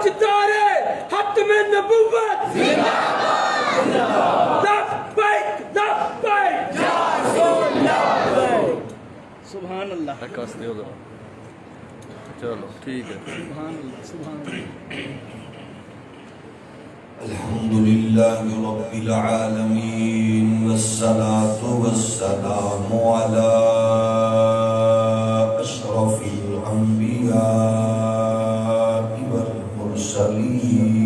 تاجدار ختم نبوت لبیک لبیک یا رسول لبیک. سبحان اللہ. کس دیو ذرا. چلو ٹھیک ہے. سبحان اللہ. سبحان اللہ. الحمد لله رب العالمين والصلاة والسلام على أشرف الأنبياء والمرسلين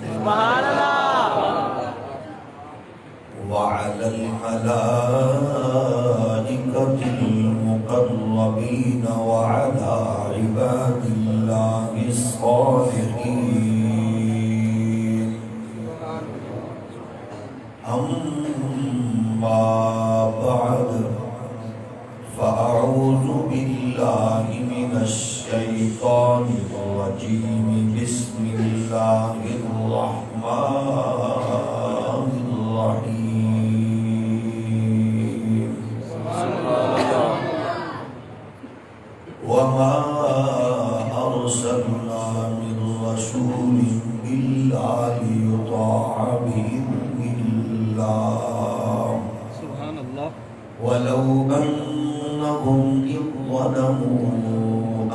سبحان اللہ. وعلى الملائكة المقربين وعلى عباد الله الصالحين. أما بعد فأعوذ بالله من الشيطان الرجيم. بسم الله الرحمن الرحيم. وما أرسلنا من رسول إلا ليطاع بإذن الله سبحان اللہ. ولو أنهم إذ ظلموا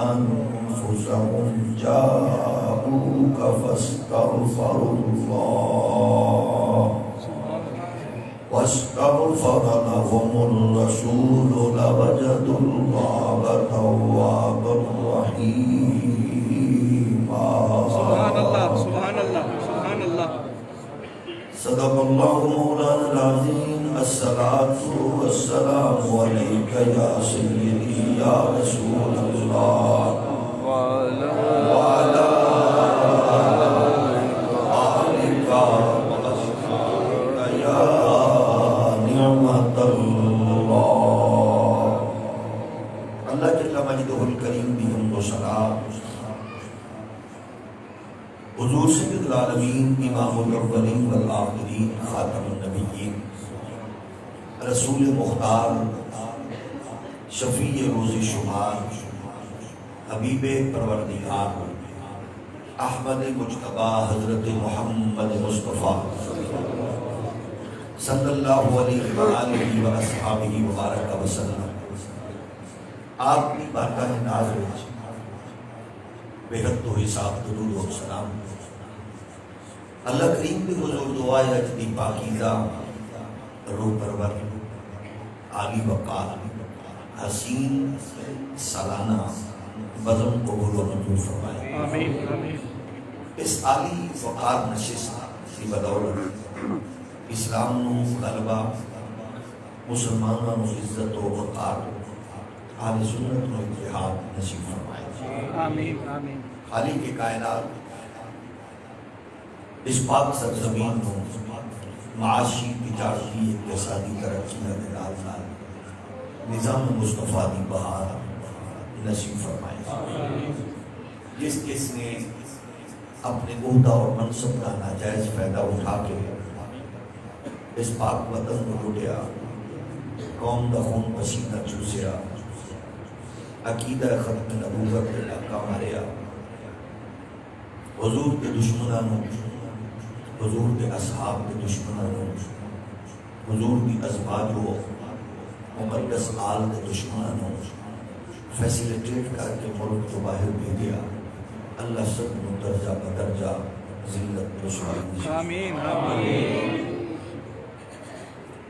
أنفسهم جاءوك فاستغفروا الله واستغفر لهم الرسول لوجدوا الله توابا رحيما. سبحان اللہ. سبحان اللہ. سبحان اللہ. صدق الله مولانا العظيم. الصلاة والسلام عليك يا سيدي يا رسول الله وعلى آلك وأصحابك يا نعمة الله. اللہ جل مجدہ الکریم بھی حمد و ثنا حضور سید العالمین امام الاولین والآخرین خاتم النبیین رسول مختار شفیع روز شمار حبیب پروردگار احمد مجتبی حضرت محمد مصطفیٰ صلی اللہ علیہ وآلہ وآصحابہ وبارک وسلم. آپ کی بارگاہ ناز وچ بہت تو حساب درود و سلام اللہ کریم دی حضور دعا ہے جدی پاکیزہ روح پرور عالی وقار حسین سالانہ بزم قبول و منظور فرمائے. آمین. آمین. اس عالی وقار نشست کی بدولت اسلام نو غلبہ مسلمانوں نو عزت و وقار اہل سنت نو اتحاد نصیب فرمائے. آمین. آمین. خالق کے کائنات اس پاک سرزمین کو معاشی تجارتی اقتصادی ترقی کے نال نظام مصطفیٰ دی بہار نصیب فرمائے. جس کس نے اپنے عہدہ اور منصب کا ناجائز فائدہ اٹھا کے اس پاک وطن کو لوٹیا، قوم دا خون پسینہ چوسیا، عقیدہ ختم نبوت کے ڈاکہ ماریا، حضور کے دشمنانوں، حضور کے اصحاب کے دشمنانوں، حضور کی ازواج و مقدس آل کے دشمنانوں فیسیلیٹیٹ کر کے ملک کو باہر بھیجیا. اللہ سب کو درجہ بدرجہ ذلت رسوائی دی. آمین. آمین.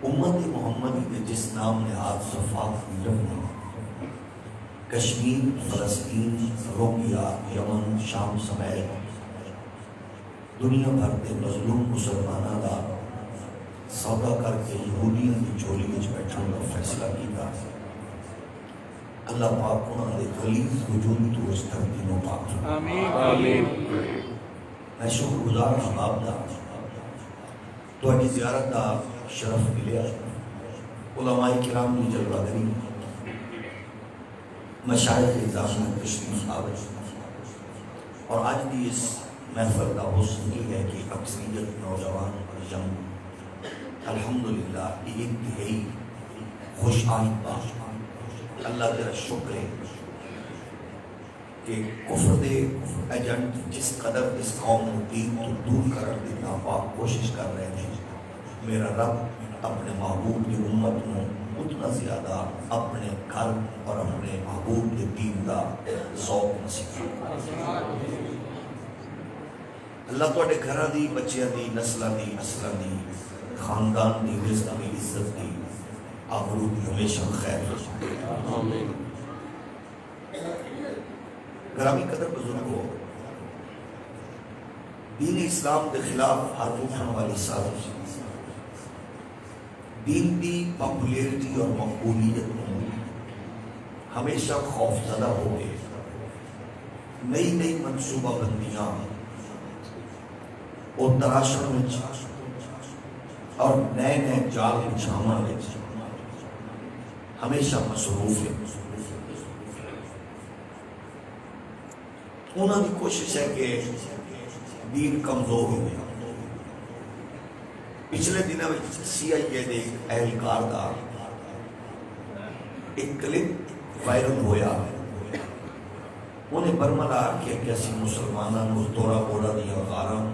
امت محمدی کے جس نام نے آج صفات کی رکھنا کشمیر، فلسطین، رومیا، یمن، شام سمیت دنیا بھر کے مظلوم مسلمانوں کا سودا کر کے یہودیوں کی جھولی وچ بیٹھنے کا فیصلہ کیا. اللہ پاک انہوں نے خلیل وجود تو اس دھرتی نو پاک. آمین. آمین. میں شکر گزار احباب دا تہاڈی زیارت دا شرف ملیا. علماء کرام کی جلوہ گری، مشائخ اعظام تشریف آوے، اور آج بھی اس محفل کا حسن یہ ہے کہ اکثریت نوجوان اور یم الحمدللہ یہ انتہائی خوش آئند بات. اللہ تیرا شکر ہے کہ کفر دے ایجنٹ جس قدر اس قوم کو دین تو دور کرنے کی ناپاک کوشش کر رہے ہیں، میرا رب اپنے محبوب کی امت کو اتنا زیادہ اپنے گھر اور اپنے محبوب کے دین کا ذوق نصیب فرمائے۔ اللہ تواڈے گھراں دی، بچیاں دی، نسلاں دی، نسلاں دی، خاندان دی، رزق دی، عزت دی، آبرو دی ہمیشہ خیر فرمائے۔ آمین۔ گرامی قدر بزرگو، دین اسلام کے خلاف ہر اٹھن والی سازش دین کی پاپولیرٹی اور مقبولیت میں ہمیشہ خوف زدہ ہو گئے، نئی نئی منصوبہ بندیاں اور تراشن میں اور نئے نئے جال بچھاؤں میں ہمیشہ مصروف ہے۔ انہوں کی کوشش ہے کہ دین کمزور ہو گیا۔ پچھلے دنوں میں CIA دے اہلکار دا ایک کلپ وائرل ہویا، انہیں برملا کہ کیسی مسلمانوں نے دورہ بورا دیا غاراں،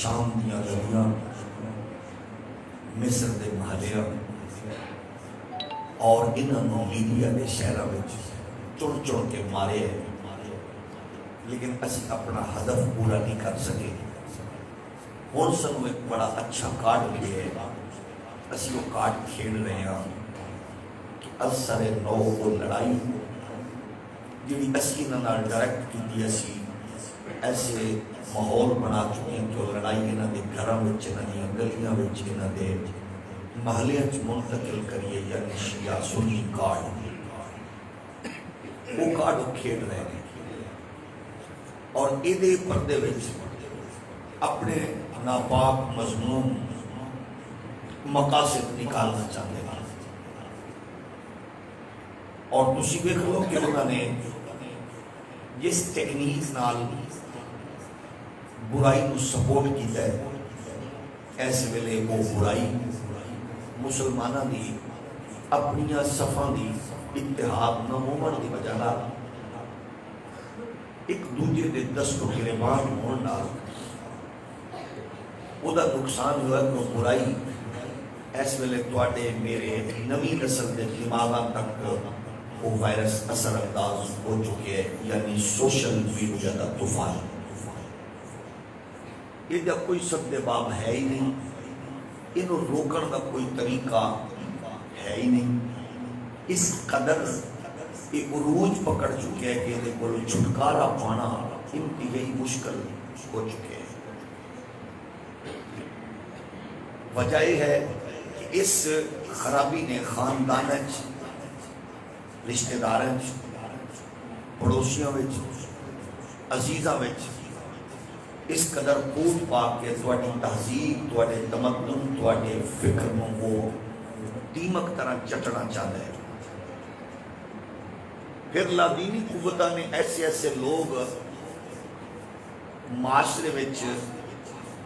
شام دیا گلیاں، مصر دے محلیاں اور انہوں لیبیا دے شہرہ میں چڑ چڑ کے مارے ہیں، لیکن اسی اپنا ہدف پورا نہیں کر سکے۔ ہون سنو ایک بڑا اچھا کارڈ ملے ہے، اسی وہ کارڈ کھیل رہے ہیں کہ اثر نو کو لڑائی جنہی اسی نال ڈائریکٹ کی دی اسی ایسے ماحول بنا چکے ہیں کہ لڑائی انہاں دے گھراں وچ، انہاں دی گلیاں وچ، انہاں دے محلیاں وچ منتقل کریے، یعنی شیعہ سنی کارڈ، وہ کارڈ وہ کھیل رہے ہیں اور ایدے پردے وچ اپنے ناپاک مضمون مقاصد نکالنا چاہتے ہیں۔ اور تسی دیکھ لو کہ انہوں نے جس ٹیکنیک نال برائی کو سپورٹ کیتا ہے، ایسے ویلے وہ برائی مسلمانوں دی اپنی صفاں دی اتحاد نہ ہون دی وجہ نال ایک دوجے دے دست و گریبان ہون نال وہ دا نقصان ہوا کہ وہ برائی اس ویلے تواڈے میرے نوی نسل دے دماغاں تک وہ وائرس اثر انداز ہو چکے ہیں، یعنی سوشل میڈیا دا طوفان۔ یہ دا کوئی سد باب ہے ہی نہیں، انہوں روکن دا کوئی طریقہ ہے ہی نہیں، اس قدر یہ عروج پکڑ چکے ہیں کہ انہیں کو چھٹکارا پانا انتہائی مشکل ہو چکے ہیں۔ وجہ یہ ہے کہ اس خرابی نے خاندان رشتہ داروں پڑوسیوں عزیزاں اس قدر پوٹ پا کے تواڈی تہذیب، تواڈے تمدن، تواڈے فکر میں وہ دیمک طرح چٹنا چاہتا ہے۔ پھر لادینی قوتاں نے ایسے ایسے لوگ معاشرے وچ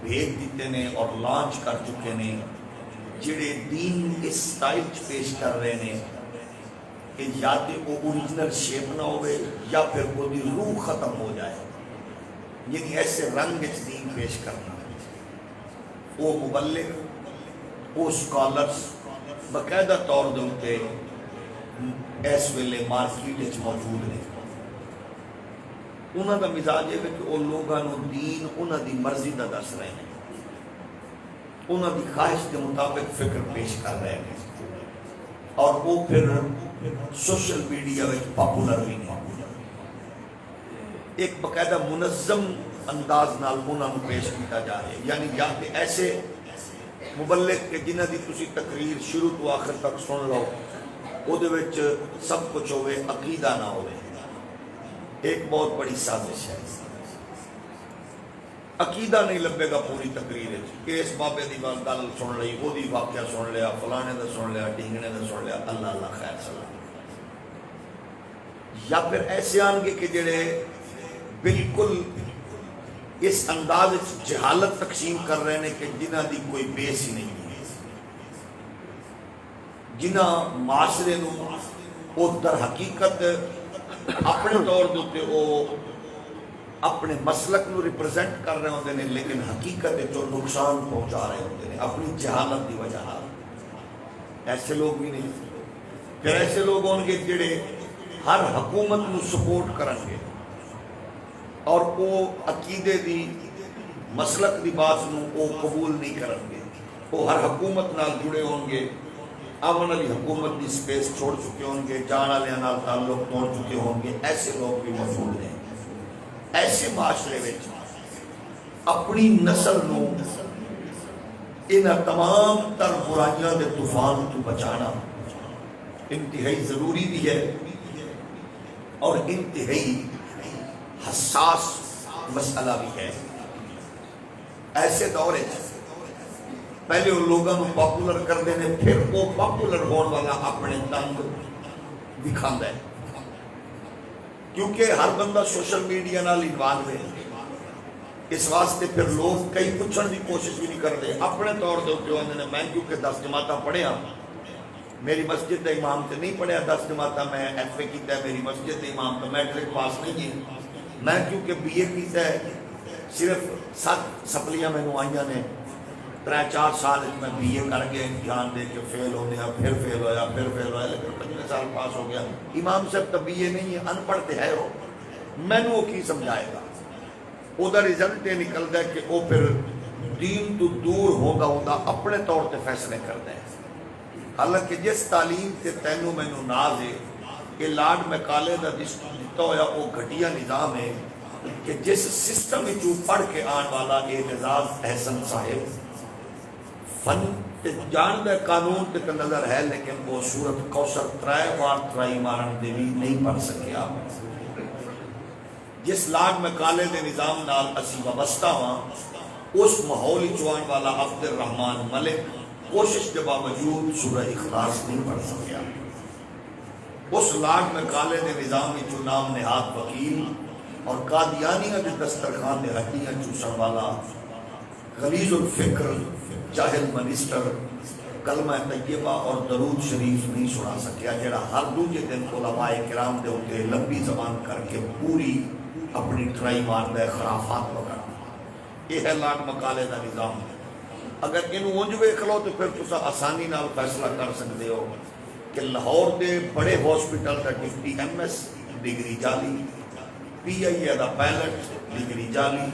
بھیج دیتے ہیں اور لانچ کر چکے ہیں جڑے دین اس سٹائل پیش کر رہے ہیں کہ یا تو وہ اوریجنل شیپ نہ ہوئے یا پھر وہ دی روح ختم ہو جائے، یعنی ایسے رنگ دین پیش کرنا۔ وہ مبلغ، وہ سکالرز باقاعدہ طور دے اس ویلے مارکیٹ موجود ہیں۔ انہوں کا مزاج ہے کہ وہ لوگوں دین انہوں دی مرضی دا دس رہے ہیں، انہوں دی خواہش کے مطابق فکر پیش کر رہے ہیں، اور وہ پھر سوشل میڈیا میں پاپولر بھی نہیں۔ ایک باقاعدہ منظم انداز نال انہوں پیش کیا جا رہا ہے، یعنی یا کہ ایسے مبلغ کے جنہ دی تسی تقریر شروع تو آخر تک سن لو، وہ دے وچ سب کچھ ہوئے، عقیدہ نہ ہوئے۔ ایک بہت بڑی سازش ہے، عقیدہ نہیں لبے گا پوری تقریر ہے کہ اس بابے دی گل سن لئی، وہ دی واقعہ سن لیا، فلانے دا سن لیا، ڈھینگنے دا سن لیا، اللہ اللہ خیر سلام۔ یا پھر ایسے آن گے کہ جڑے بالکل اس انداز جہالت تقسیم کر رہے ہیں کہ جنہ دی کوئی بیس ہی نہیں ہے، جنہ معاشرے نو وہ در حقیقت اپنے طور دے اوتے او اپنے مسلک نو ریپرزینٹ کر رہے ہوندے نے لیکن حقیقت جو نقصان پہنچا رہے ہوندے نے اپنی جہالت دی وجہ نال. ایسے لوگ بھی نہیں. پھر ایسے لوگ ہون گے جڑے ہر حکومت نو سپورٹ کرن گے اور وہ عقیدے دی مسلک دی بات نو وہ قبول نہیں کرن گے. وہ ہر حکومت نال جڑے ہون گے, امن والی حکومت دی سپیس چھوڑ چکے ہون گے, جان والے نال تعلق توڑ چکے ہون گے. ایسے لوگ بھی موجود ہیں. ایسے معاشرے وچ اپنی نسل نو ان تمام تر برائیاں دے طوفان تو بچانا انتہائی ضروری بھی ہے اور انتہائی حساس مسئلہ بھی ہے. ایسے دور پہلے وہ لوگوں کو پاپولر کرتے ہیں, پھر وہ پاپولر ہونے والا اپنے تنگ دکھاتا ہے کیونکہ ہر بندہ سوشل میڈیا نال انوالو ہے. اس واسطے پھر لوگ کئی پوچھنے کی کوشش بھی نہیں کرتے. اپنے طور سے ہوتے ہیں میں کیونکہ 10 جماعتاں پڑھیا, میری مسجد کا امام تو نہیں پڑھیا 10 جماعتاں, میں ایف اے کیتا ہے, میری مسجد کا امام تو میٹرک پاس نہیں ہے, میں کیونکہ بی اے کیتا ہے صرف 7 سپلیاں میں آئیاں نے, 3-4 سال میں بی اے کر کے امتحان دے کے فیل ہو گیا, پھر فیل ہویا, پھر فیل ہویا, لیکن 15 سال پاس ہو گیا. امام صاحب تو بی اے نہیں ہے, ان پڑھ تے ہے وہ, میں نے وہ کی سمجھائے گا. وہ دا رزلٹ یہ نکلتا ہے کہ وہ پھر دین تو دور ہوتا اپنے طور تے فیصلے کرتا ہے. حالانکہ جس تعلیم تے تینوں مینوں ناز ہے کہ لارڈ میکالے دا دتا ہویا وہ گھٹیا نظام ہے کہ جس سسٹم وچوں پڑھ کے آن والا اعتزاز احسن صاحب فن تے جاندا قانون تے نظر ہے لیکن وہ سورت کوثر 3 بار ٹرائی مارن دے بھی نہیں پڑھ سکیا. جس لارڈ میکالے دے نظام نال اسی وابستہ ہاں اس ماحول چوان والا عبد الرحمان ملک کوشش کے باوجود سورہ اخلاص نہیں پڑھ سکیا. اس لارڈ میکالے دے نظام وچوں نام نہاد وکیل اور قادیانیہ دے دسترخوان دے ہڈیاں چوسن والا غلیظ الفکر جاہل منسٹر کلمہ طیبہ اور درود شریف نہیں سنا سکیا, جڑا ہر دوجے دن علماء کرام دے ہوتے لمبی زبان کر کے پوری اپنی ٹرائی مارتا ہے خرافات وغیرہ. یہ ہے لارڈ میکالے دا نظام. اگر انہوں انج ویکھ لو تو پھر تسا آسانی نال فیصلہ کر سکتے ہو کہ لاہور دے بڑے ہاسپٹل دا ڈپٹی ایم ایس ڈگری جعلی, P I a the pilot degree جعلی,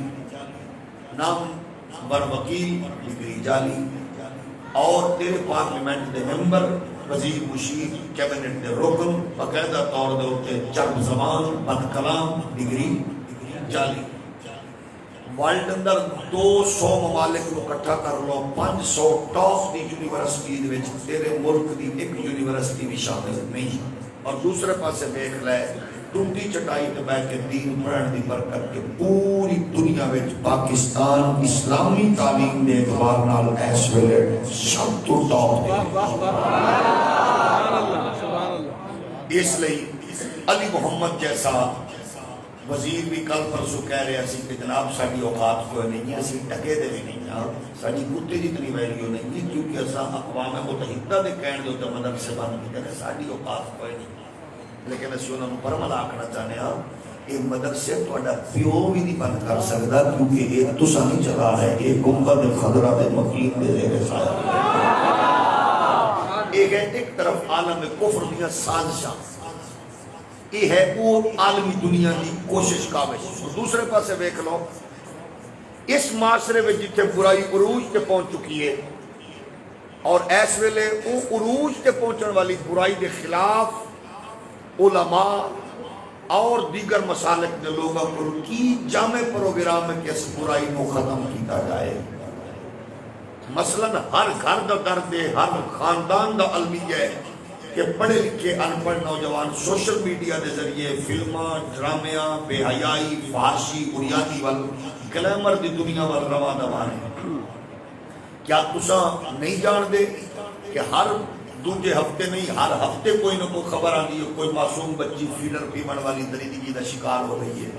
نام بر وکیل ڈگری جعلی, اور تیرے پارلیمنٹ دے ممبر وزیر مشیر کیبنٹ دے رکن باقاعدہ طور دے ہوتے چرب زبان بد کلام ڈگری جعلی. ورلڈ اندر 200 ممالک کو اکٹھا کر لو, 500 ٹاپ دی یونیورسٹی دے وچ تیرے ملک دی ایک یونیورسٹی بھی شامل نہیں. اور دوسرے پاسے دیکھ لے ٹوٹی چٹائی تے بیٹھ کے دین پڑھن دی برکت کے پوری دنیا وچ پاکستان اسلامی تعلیم دے اعتبار نال اس ویلے سب تو ٹاپ ہے. اس لئی علی محمد جیسا وزیر بھی کل پرسوں کہہ رہے ہیں کہ جناب ساری اوقات کوئی نہیں ہے, اسی ٹکے دے بھی نہیں ہیں, ساری کتے جتنی ویلیو نہیں ہے کیونکہ ایسا اقوام متحدہ دے کہنے دے ہوتے مدرسے بند کی جائے ساری اوقات کوئی نہیں. لیکن اسی انہوں نے برمل آکھنا چاہنے ہیں یہ مدرسے توڑا پیو بھی نہیں بند کر سکتا کیونکہ یہ تسا نہیں چلا ہے, یہ گنبد خضرہ دے مقیم دے زیر سایہ. ایک ہے ایک طرف عالم کفر دیا سازشاں, یہ ہے وہ عالمی دنیا کی کوشش کاوش. دوسرے پاسے دیکھ لو اس معاشرے میں جتنے برائی عروج تے پہنچ چکی ہے اور اس ویلے وہ عروج تے پہنچن والی برائی کے خلاف علماء اور دیگر مسالک کے لوگوں کو کی جامع پروگرام ہے کہ اس برائی کو ختم کیتا جائے. مثلا ہر گھر دا درد ہے, ہر خاندان دا المیہ ہے کہ پڑھے لکھے ان پڑھ نوجوان سوشل میڈیا دے ذریعے فلماں ڈرامیاں بے حیائی فحاشی اریانی وال گلیمر دی دنیا وال روا دوان ہے. کیا تسا نہیں جان دے کہ ہر دوجے ہفتے نہیں ہر ہفتے کوئی نہ کوئی خبر آنی ہے کوئی معصوم بچی فیڈر پیمن والی درندگی دا شکار ہو رہی ہے.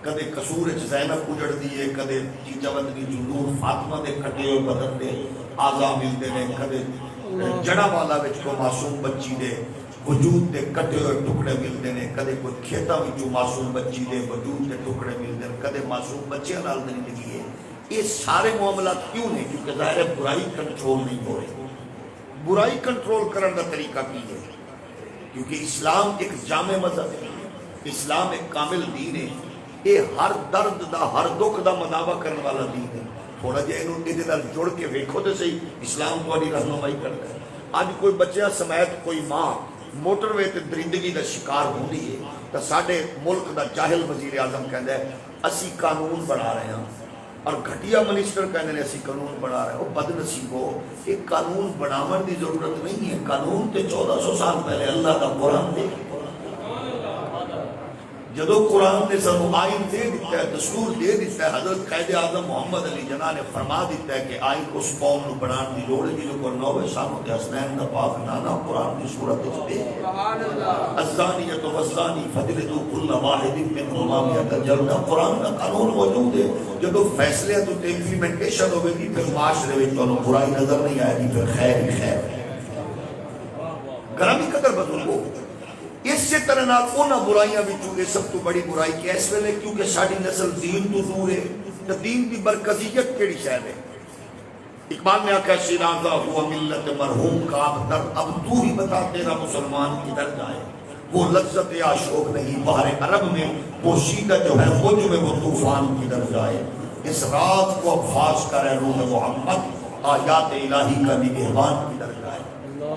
کدے قصور زینب اجڑ دی ہے, کدے چیچاوت دی جنور فاطمہ دے کٹے ہوئے بدن دے آزا ملتے ہیں, کدے جڑا والا وچ کو معصوم بچی دے وجود دے کٹے ہوئے ٹکڑے ملتے ہیں، کدے کوئی کھیتاں وچوں معصوم بچی دے وجود دے ٹکڑے ملتے ہیں، کدے معصوم بچیاں نال زندگی ہے۔ یہ سارے معاملات کیوں نہیں؟ کیونکہ ظاہر ہے برائی کنٹرول نہیں ہو رہی۔ برائی کنٹرول کرنے کا طریقہ کی ہے؟ کیونکہ اسلام ایک جامع مذہب ہے، اسلام ایک کامل دین ہے، یہ ہر درد دا ہر دکھ دا مداوا کرنے والا دین ہے۔ تھوڑا جہا یہ جڑ کے ویکھو تو صحیح، اسلام تھوڑی رہنمائی کرتا ہے۔ اج کوئی بچہ سمیت کوئی ماں موٹر وے تے درندگی دا شکار ہوندی ہے تو ساڈے ملک دا جاہل وزیر اعظم کہندا ہے اسی قانون بنا رہے ہیں، اور گھٹیا منسٹر کہنے نے اسی قانون بنا رہے ہیں۔ وہ بد نصیبو، ایک قانون بناون دی ضرورت نہیں ہے، قانون تے 1400 سال پہلے اللہ دا قرآن دے جدو قرآن نے سانو آئین دے دیتا ہے، دستور دے دیتا ہے، حضرت قائد اعظم محمد علی جناح نے فرما دیتا ہے کہ آئین اس قوم نو بنان دی لوڑ ہے جدو کرنا ہوئے سانو تے حسنین دا پاک نانا قرآن دی صورت وچ دے الزانیۃ والزانی فجلدوا کل واحد منہما مئۃ جلدہ۔ قرآن دا قانون موجود ہے، جدو فیصلے تو امپلیمنٹیشن ہوے گی پھر معاشرے وچ تانوں برائی نظر نہیں آئے گی، پھر خیر ہی خیر ہے۔ گرامی قدر بزرگو، اسی طرح نال انہاں برائیاں وچوں یہ سب تو بڑی برائی کہ اس ویلے کیونکہ ساری نسل دین تو دور ہے تو دین دی مرکزیت کیڑی شے ہے؟ اقبال نے آکھا شیرازہ ہوا ملت مرحوم کا ابتر، اب تو ہی بتا تیرا مسلمان کدھر جائے۔ وہ لذت عاشق نہیں بحر عرب میں، پوشیدہ جو ہے موج میں وہ طوفان کدھر جائے۔ اس رات کو اب فاش کرے روح محمد، آیات الہی کا نگہبان کدھر جائے۔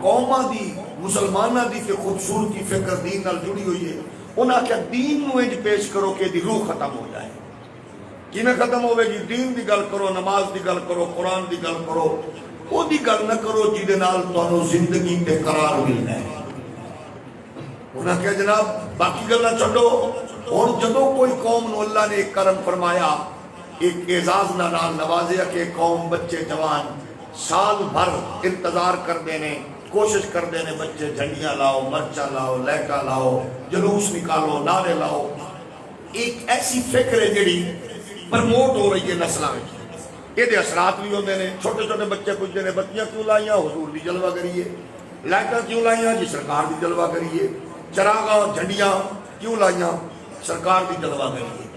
قوماں دی مسلمانہ دی تے خوبصورتی فکر دین نال جڑی ہوئی ہے، انہاں کیا دین نو انج پیش کرو کہ دی روح ختم ہو جائے۔ کیویں ختم ہوے گی؟ دین دی گل کرو، نماز دی گل کرو، قرآن دی گل کرو، او دی گل نہ کرو جہدے نال تانوں زندگی تے قرار ملنا ہے۔ انہاں کیا جناب باقی گلاں چھڈو، ہن جدوں کوئی قوم نو اللہ نے ایک کرم فرمایا، ایک اعزاز نال نوازیا کہ قوم بچے جوان سال بھر انتظار کردے نے، کوشش کردے نے بچے جھنڈیاں لاؤ، مرچا لاؤ، لہٹا لاؤ، جلوس نکالو، نعرے لاؤ۔ ایک ایسی فکر ہے جڑی پرموٹ ہو رہی ہے نسلاں وچ، یہ اثرات بھی ہوندے نے۔ چھوٹے چھوٹے بچے پوچھتے ہیں بتیاں کیوں لائیاں؟ حضور دی جلوہ گری ہے۔ لائٹاں کیوں لائیاں؟ جی سرکار دی جلوہ گری ہے۔ چراغاں جھنڈیاں کیوں لائیاں؟ سرکار دی جلوہ گری ہے۔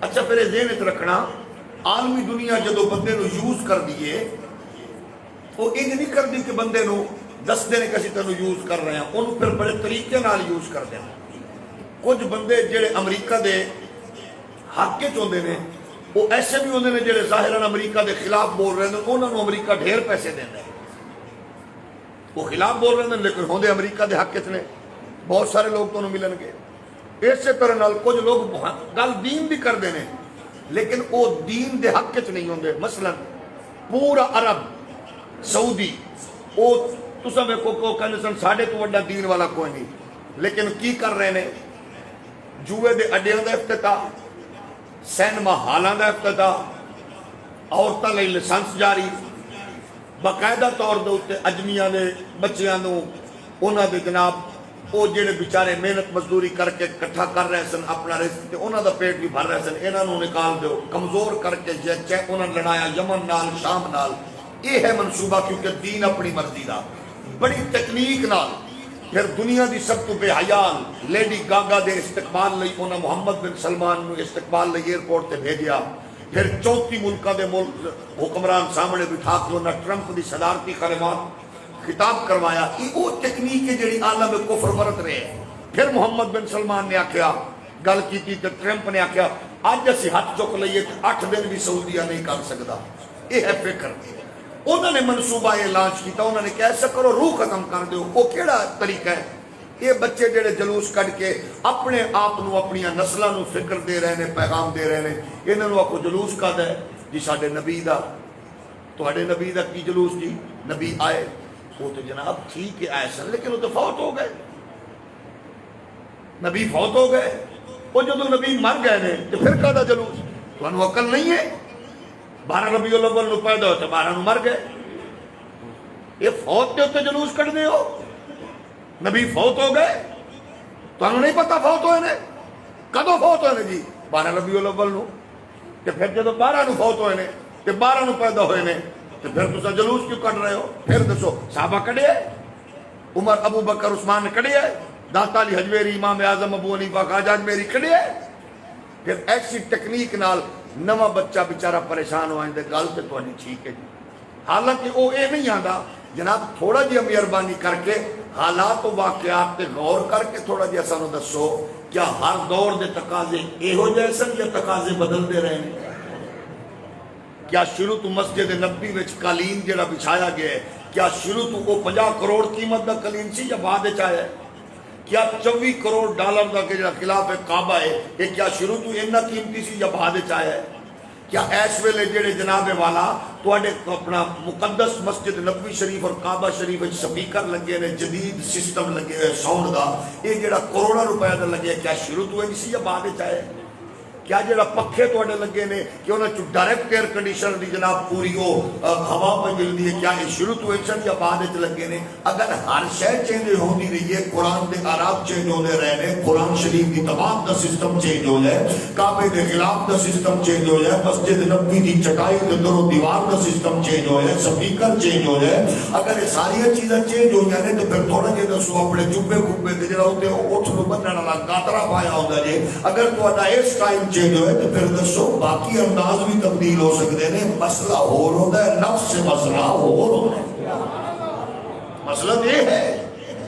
اچھا پھر ذہن وچ رکھنا، عالمی دنیا جدو بندے نو یوز کر دیے، وہ انج نہیں کر دی کہ بندے نو دس دن کہ اسی تینوں یوز کر رہے ہیں، انہوں پھر بڑے طریقے نال یوز کر دیں۔ کچھ بندے جڑے امریکہ دے حق وچ ہوندے نے، وہ ایسے بھی ہوندے نے جڑے ظاہراً امریکہ دے خلاف بول رہے ہیں، انہوں نے امریکہ ڈھیر پیسے دیندا ہے۔ وہ خلاف بول رہے ہیں لیکن ہوندے امریکہ دے حق وچ نے، بہت سارے لوگ تو ملن گے۔ اسی طرح نال کچھ لوگ گل دین دی کردے نے لیکن وہ دین دے حق وچ نہیں ہوندے۔ مثلا پورا عرب سعودی وہ تساں ویکھو کو کہندے سن ساڈے تو وڈا دین والا کوئی نہیں، لیکن کی کر رہے نے؟ جوئے دے اڈیاں دا افتتاح، سینما ہالاں دا افتتاح، عورتاں لئی لائسنس جاری، باقاعدہ طور دے اوتے اجمیاں دے بچیاں نو انہاں دے جناب وہ جڑے بیچارے محنت مزدوری کر کے کٹھا کر رہے سن اپنا رزق تے انہاں دا پیٹ بھی بھر رہے سن، انہاں نو نکال دیو، کمزور کر کے انہاں لڑایا یمن نال شام نال۔ یہ ہے منصوبہ، کیونکہ دین اپنی مرضی دا بڑی تکنیک نال۔ پھر دنیا دی سب تو بے حیال لیڈی گاگا دے استقبال لئی انہاں محمد بن سلمان نو استقبال لئی ایئرپورٹ تے بھیجیا۔ پھر 34 ملکاں دے ملک حکمران سامنے بٹھا کے انہاں ٹرمپ دی صدارتی کلمات خطاب کروایا۔ یہ وہ تکنیک ہے جڑی عالم کفر برت رہے ہیں۔ پھر محمد بن سلمان نے آکھیا گل کیتی تے ٹرمپ نے آکھیا اج اسی ہاتھ چک لئیے 8 دن بھی سعودیہ نہیں کر سکدا۔ یہ ہے فکر۔ انہوں نے منصوبہ یہ لانچ کیتا، انہوں نے کہا ایسا کرو روح ختم کر دو۔ وہ کیڑا طریقہ ہے؟ یہ بچے جڑے جلوس کٹ کے اپنے آپ نو اپنی نسلاں نو فکر دے رہے ہیں، پیغام دے رہے ہیں، انہوں نے آکھو جلوس کد ہے جی ساڈے نبی دا۔ تواڈے نبی دا کی جلوس جی؟ نبی آئے، وہ تو جناب ٹھیک ہے آئے سن لیکن وہ تو فوت ہو گئے، نبی فوت ہو گئے۔ وہ جدو نبی مر گئے نے تو پھر کہدا جلوس؟ تانوں عقل نہیں ہے؟ 12 ربیع الاول نو پیدا ہوتے 12 نو مر گئے، یہ فوت کے اتنے جلوس کٹنے ہو؟ نبی فوت ہو گئے، تانوں نہیں پتا فوت ہوئے نے؟ کدو فوت ہوئے نے جی؟ 12 ربیع الاول نو۔ کہ پھر جدو 12 نو فوت ہوئے نے تے 12 نو پیدا ہوئے نے تو پھر تساں جلوس کیوں کٹ رہے ہو؟ پھر دسو صحابہ کڈے عمر ابو بکر عثمان نے کھڑے ہے، داتا علی حجویری امام اعظم ابو حنیفہ خواجہ اجمیری کھڑے ہے. پھر ایسی ٹیکنیک نال نواں بچہ بیچارہ پریشان ہو آئندے گل تے تہاڈی ٹھیک ہے جی. حالانکہ وہ یہ نہیں آندا جناب تھوڑا جہا مہربانی کر کے حالات و واقعات تے غور کر کے تھوڑا جہا سانو دسو کیا ہر دور دے تقاضے یہو جہے سن یا تقاضے بدلتے رہے ہیں؟ کیا شروع تو مسجد نبی وچ قالین جڑا بچھایا گیا ہے کیا شروع تو وہ 50 کروڑ قیمت دا قالین سی یا بعد وچ آیا ہے؟ کیا 24 کروڑ ڈالر دا جڑا خلاف کعبہ ہے یہ کیا شروع تو اتنا قیمتی سی یا بعد وچ آیا ہے؟ کیا اس ویلے جڑے جناب والا تواڈے اپنا مقدس مسجد نبوی شریف اور کعبہ شریف وچ سپیکر لگے نے جدید سسٹم لگے ہوئے ساؤنڈ دا یہ جڑا کروڑاں روپے دا لگے کیا شروع تو ہے سی یا بعد وچ آیا ہے؟ کیا جڑا پکھے تواڈے لگے نے کہ انہاں چ ڈائریکٹ ایئر کنڈیشنر دی جناب پوری وہ ہوا پہ ملدی ہے کیا یہ شروع تو ایکشن یا بعد وچ لگے نے؟ اگر ہر شے چینج ہوندی رہی ہے قرآن دے آراب چینج ہوندے رہے نے قرآن شریف دی تمام دا سسٹم چینج ہو جائے کعبے دے خلاف دا سسٹم چینج ہو جائے مسجد نبوی دی چٹائی دے در و دیوار دا سسٹم چینج ہو جائے سپیکر چینج ہو جائے اگر یہ ساری چیزاں چینج ہو جانے تو پھر تھوڑا جہا دسو اپنے جبے کبے تے جڑا ہوتے اٹھ نو بننے والا گاترا پایا ہوندا جے اگر تہاڈا یہ سٹائل چینج ہوئے تو پھر دسو باقی انداز بھی تبدیل ہو سکتے ہیں مسئلہ ہور ہوتا ہے نفس سے مسئلہ ہور ہوتا ہے مسئلہ یہ ہے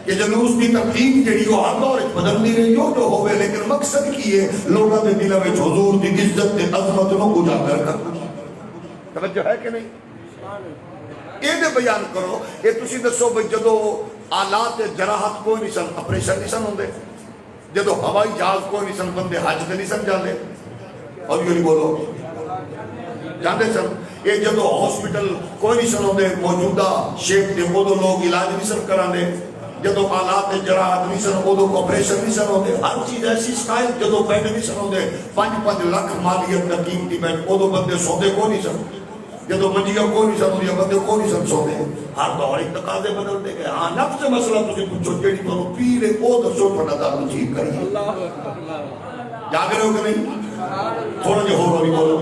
کہ جلوس کی ترتیب جڑی وہ ہر دور بدلتی رہی ہو جو ہوئے لیکن مقصد کی ہے لوگوں کے دلوں میں حضور کی عزت تے عظمت نو اجاگر کرنا توجہ ہے کہ نہیں یہ دے بیان کرو یہ تسی دسو بھئی جدو آلات جراحت کوئی نہیں سن آپریشن نہیں سن ہوندے جدو ہوائی جہاز کوئی نہیں سن بندے حج تے نہیں سن جاندے اور یہ نہیں بولو جاندے سن یہ جدو ہاسپٹل کوئی نہیں سن ہوندے موجودہ شیپ دے وہ لوگ علاج نہیں سن کراندے جدو آلات جراحت نہیں سن وہ آپریشن نہیں سن ہوندے ہر چیز ایسی سٹائل جدو بیڈ نہیں سن ہوندے 5-5 لاکھ مالیت کا قیمتی بیڈ وہ بندے سوندے کو نہیں سن جدو منجیاں کو نہیں سن ہوندی بندے کو نہیں سن سوندے ہر دور ایک تقاضے بدلتے گئے ہاں نفس سے مسئلہ تسی پوچھو جیڑی تانوں پیر ہے او دسو پڑھنا تعلق ٹھیک کریے جاگ رہے ہو کہ نہیں تھوڑا جہاں ہو رہی بولو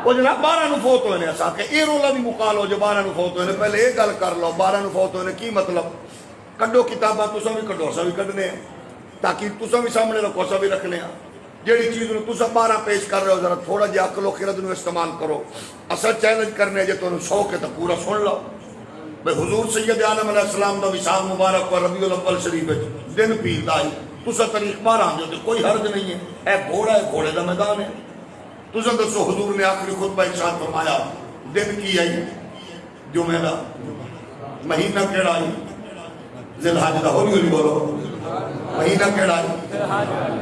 وہ جناب 12 نو فوت ہوئے نے ایسا کہ اے رولا بھی مقال ہو جو 12 نو فوت ہوئے نے پہلے ایک گل کر لو 12 نو فوت ہوئے نے کی مطلب کڈو کتاباں تساں بھی کڈو اساں بھی کڈنے ہیں تاکہ تساں بھی سامنے رکھو اساں بھی رکھنے ہیں جیڑی چیز نو تساں 12 پیش کر رہے ہو ذرا تھوڑا جہا عقل و خرد نو استعمال کرو اصل چیلنج کرنے جے تانوں شوق ہے تو پورا سن لو بھئی حضور سید عالم علیہ السلام دا وصال مبارک و ربیع الاول شریف دن پیر دا آئی تسا طریق مار آن جو کوئی حرج نہیں ہے اے گھوڑا ہے گھوڑے دا میدان ہے تسا دسو حضور نے آخری خطبہ ارشاد فرمایا دن کی آئی جمعہ دا مہینہ کیڑا آئی ذی الحج دا ہولی ہولی بولو مہینہ کیڑا آئی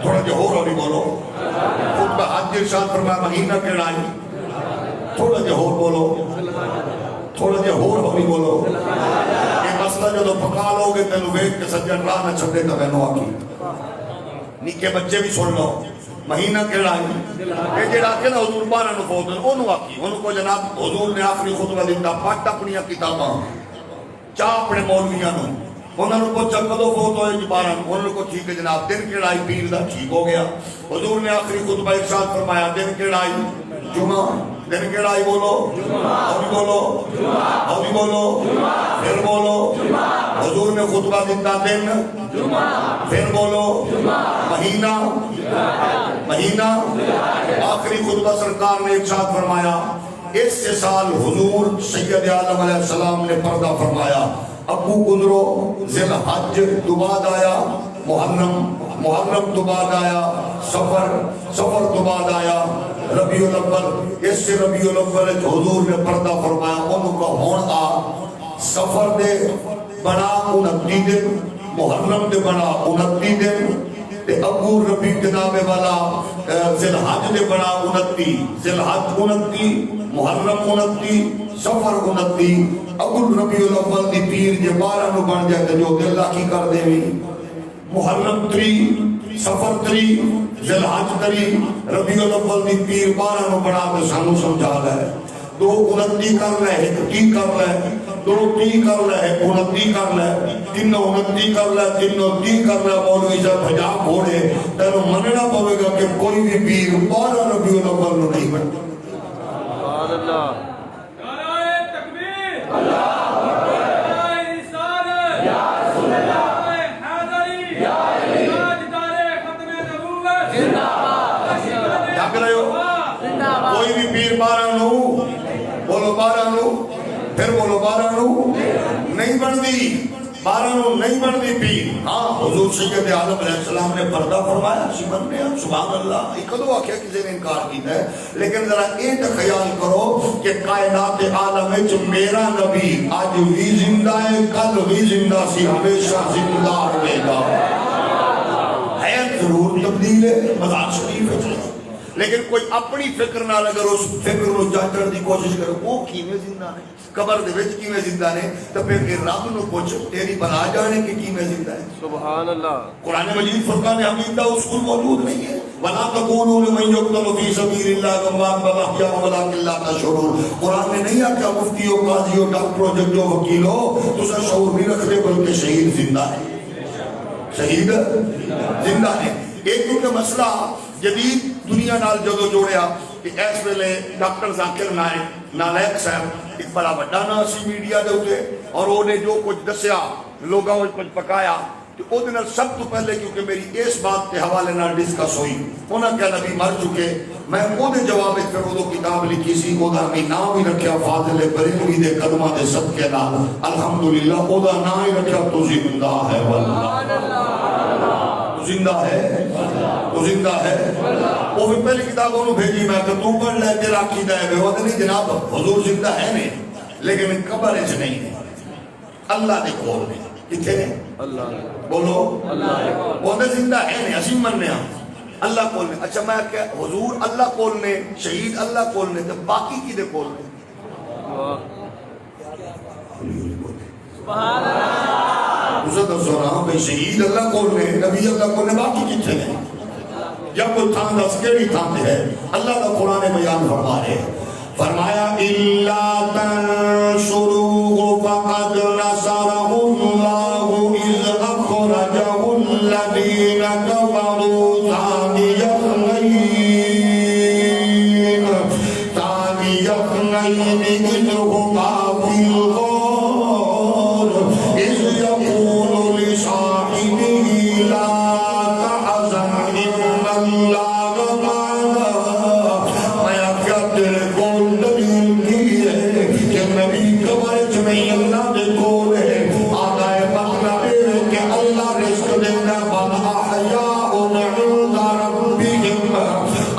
تھوڑا جو ہولی بولو خطبہ حج ارشاد فرمایا مہینہ کیڑا آئی تھوڑا جو ہور بولو تھوڑا جو ہولی بولو یہ مسئلہ جو پکا لو گے تینو ویک کے سجن راہ نہ چھڑے تو بہنو آکی نیکے بچے بھی سن لو مہینہ کیڑا ہے یہ جڑا کہ نا حضور 12 نو فوت ہوئے انہوں آکی انہوں کو جناب حضور نے آخری خطبہ دیتا پٹ اپنی کتاباں چاہ اپنے مولویاں نو انہوں کو چکدو فوت ہوئے جی 12 نو انہوں کو ٹھیک ہے جناب دن کیڑا ہے پیر دا ٹھیک ہو گیا حضور نے آخری خطبہ ارشاد فرمایا دن کیڑا ہے جمعہ دن کیڑا ہے بولو اوری بولو اوری بولو پھر بولو حضور نے خطبہ دیتا دن پھر بولو مہینہ مہینہ آخری خطبہ سرکار نے ارشاد فرمایا اس سے سال حضور سید عالم علیہ السلام نے پردہ فرمایا ابو گزرو ذی الحج تو بعد آیا محرم تو بعد آیا سفر تو بعد آیا ربیع الاول اس سے ربیع الاول حضور نے پردہ فرمایا انہوں کا ہون آ سفر دے بنا 29 دن محرم دے بنا 29 دن تے ابو ربیع جناب والا ذی الحج دے بنا 29 ذی الحج 29 محرم 29 سفر 29 ابو ربیع الاول دی پیر جے 12 نو بن جائے تے جو اللہ کی کر دے وی محرم 3 سفر 3 ذی الحج 3 ربیع الاول دی پیر 12 نو بنا تے سانو سمجھا لے 2 29 کر لے 1 30 کر لے 2 30 کر لے 29 کر لے 3 29 کر لے 3 30 کر لے مولوی صاحب بھجا گھوڑے تینو مننا پوے گا کہ کوئی بھی پیر 12 ربیع الاول نو نہیں بنتا نعرہ تکبیر اللہ اکبر نعرہ رسالت جگ رہے ہو؟ کوئی بھی پیر 12 نو بولو 12 نو پھر بولو 12 نو نہیں بندی 12 نو نہیں بندی پیر. ہاں حضور سید عالم علیہ السلام نے پردہ فرمایا سمن نے سبحان اللہ ایک دو آخیا کسی نے انکار کیتا ہے لیکن ذرا ایک خیال کرو کہ کائنات عالم وچ میرا نبی اج بھی زندہ ہے کل بھی زندہ سی ہمیشہ زندہ رہے گا. ہے ضرور تبدیل ہے مزار شریف ہے لیکن کوئی اپنی فکر نال اگر اس فکر کو جانچن دی کوشش کرے وہ کیویں زندہ نے قبر دے وچ کیویں زندہ نے تے پھر رب نو پوچھ تیری بنا جانے کہ کیویں زندہ ہے. سبحان اللہ. قرآن مجید فرقان حمید دا اصول موجود نہیں ہے. ولا تقولوا لمن يقتل في سبيل الله اموات بل احياء ولكن لا تشعرون. قرآن نے نہیں آکھا مفتیوں قاضیوں ڈاکٹروں ججوں وکیلوں تساں شعور نہیں رکھتے بلکہ شہید زندہ ہے. شہید زندہ ہے. ایک کیونکہ مسئلہ جدید دنیا نال جدو جوڑیا کہ اس ویلے ڈاکٹر ذاکر نالائق صاحب ایک بڑا بڑا نا سی میڈیا دے ہوتے اور وہ نے جو کچھ دسیا لوگوں نے کچھ پکایا تو او دن سب تو پہلے کیونکہ میری اس بات کے حوالے نال ڈسکس ہوئی انہاں کہ نبی مر چکے میں او دے جواب وچ پھر وہ کتاب لکھی سی او دا نام بھی رکھیا فاضل بریلوی دے قدماں دے صدقے نال الحمدللہ او دا نام ہی رکھیا تو زندہ ہے واللہ زندہ ہے تو زندہ ہے. وہ بھی پہلی کتاب انہوں بھیجی میں کہ تو پڑھ لے تیرا عقیدہ ہے وہ نہیں جناب حضور زندہ ہے نہیں لیکن قبر اچ نہیں ہے اللہ دے کول نے کتھے نے اللہ بولو اللہ وہ زندہ ہے نہیں اسی مننے ہاں اللہ کول نے. اچھا میں کہ حضور اللہ کول نے شہید اللہ کول نے تے باقی کی دے کول نے سبحان اللہ. بھئی شہید اللہ کول نے نبی اللہ کول نے باقی کتنے نے یا کوئی تھان دس کیڑی تھان ہے اللہ کا قرآن بیان فرما رہے فرمایا اِلَّا تَنْصُرُوهُ فَقَدْ نَصَرَهُ اللَّهُ إِذْ أَخْرَجَهُ الَّذِينَ كَفَرُوا ثَانِيَ اثْنَيْنِ إِذْ هُمَا فِي الْغَارِ إِذْ يَقُولُ لِصَاحِبِهِ لَا تَحْزَنْ إِنَّ اللَّهَ مَعَنَا. میں کیا تیرے کول دلیل کی ہے کہ نبی قبر وچ نہیں اللہ دے کول ہے آدھا مطلب ہے کہ اللہ رزق دینا بل احیاء عند ربهم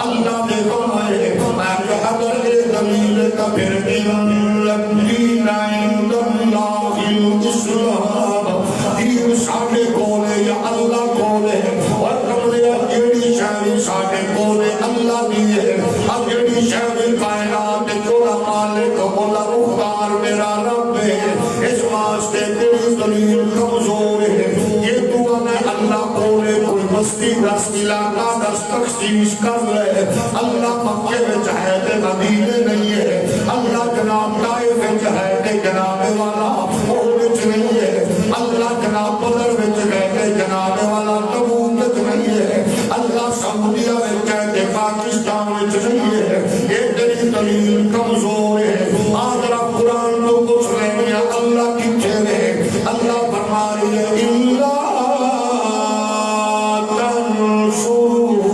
اللہ دے کول ہے. میں کہ اگر یہ دلیل کا پھر الدین عند اللہ الاسلام دین ساڈے کول ہے یا اللہ کول ہے اور کمرے جیڑی شے ساڈے کول ہے اللہ دی ہے اب جیڑی شے کائنات جوڑا مالک مولا مختار میرا رب ہے اس واسطے تیری دلیل کمزور ہے. یہ تو میں اللہ کول ہے کوئی بستی دس علاقہ دس تخصیص کر لے اللہ مکے وچ ہے تے مدینے نہیں ہے اللہ جناب طائف وچ ہے تے جناب والا احد وچ نہیں ہے اللہ جناب بدر وچ ہے تے جناب والا تبوک وچ نہیں ہے اللہ سعودیہ وچ ہے تے پاکستان وچ نہیں ہے. یہ تیری دلیل کمزور ہے. آج رب قرآن کو پوچھ رہے ہیں اللہ کتھے ہے اللہ فرما رہی ہے الا تنصروه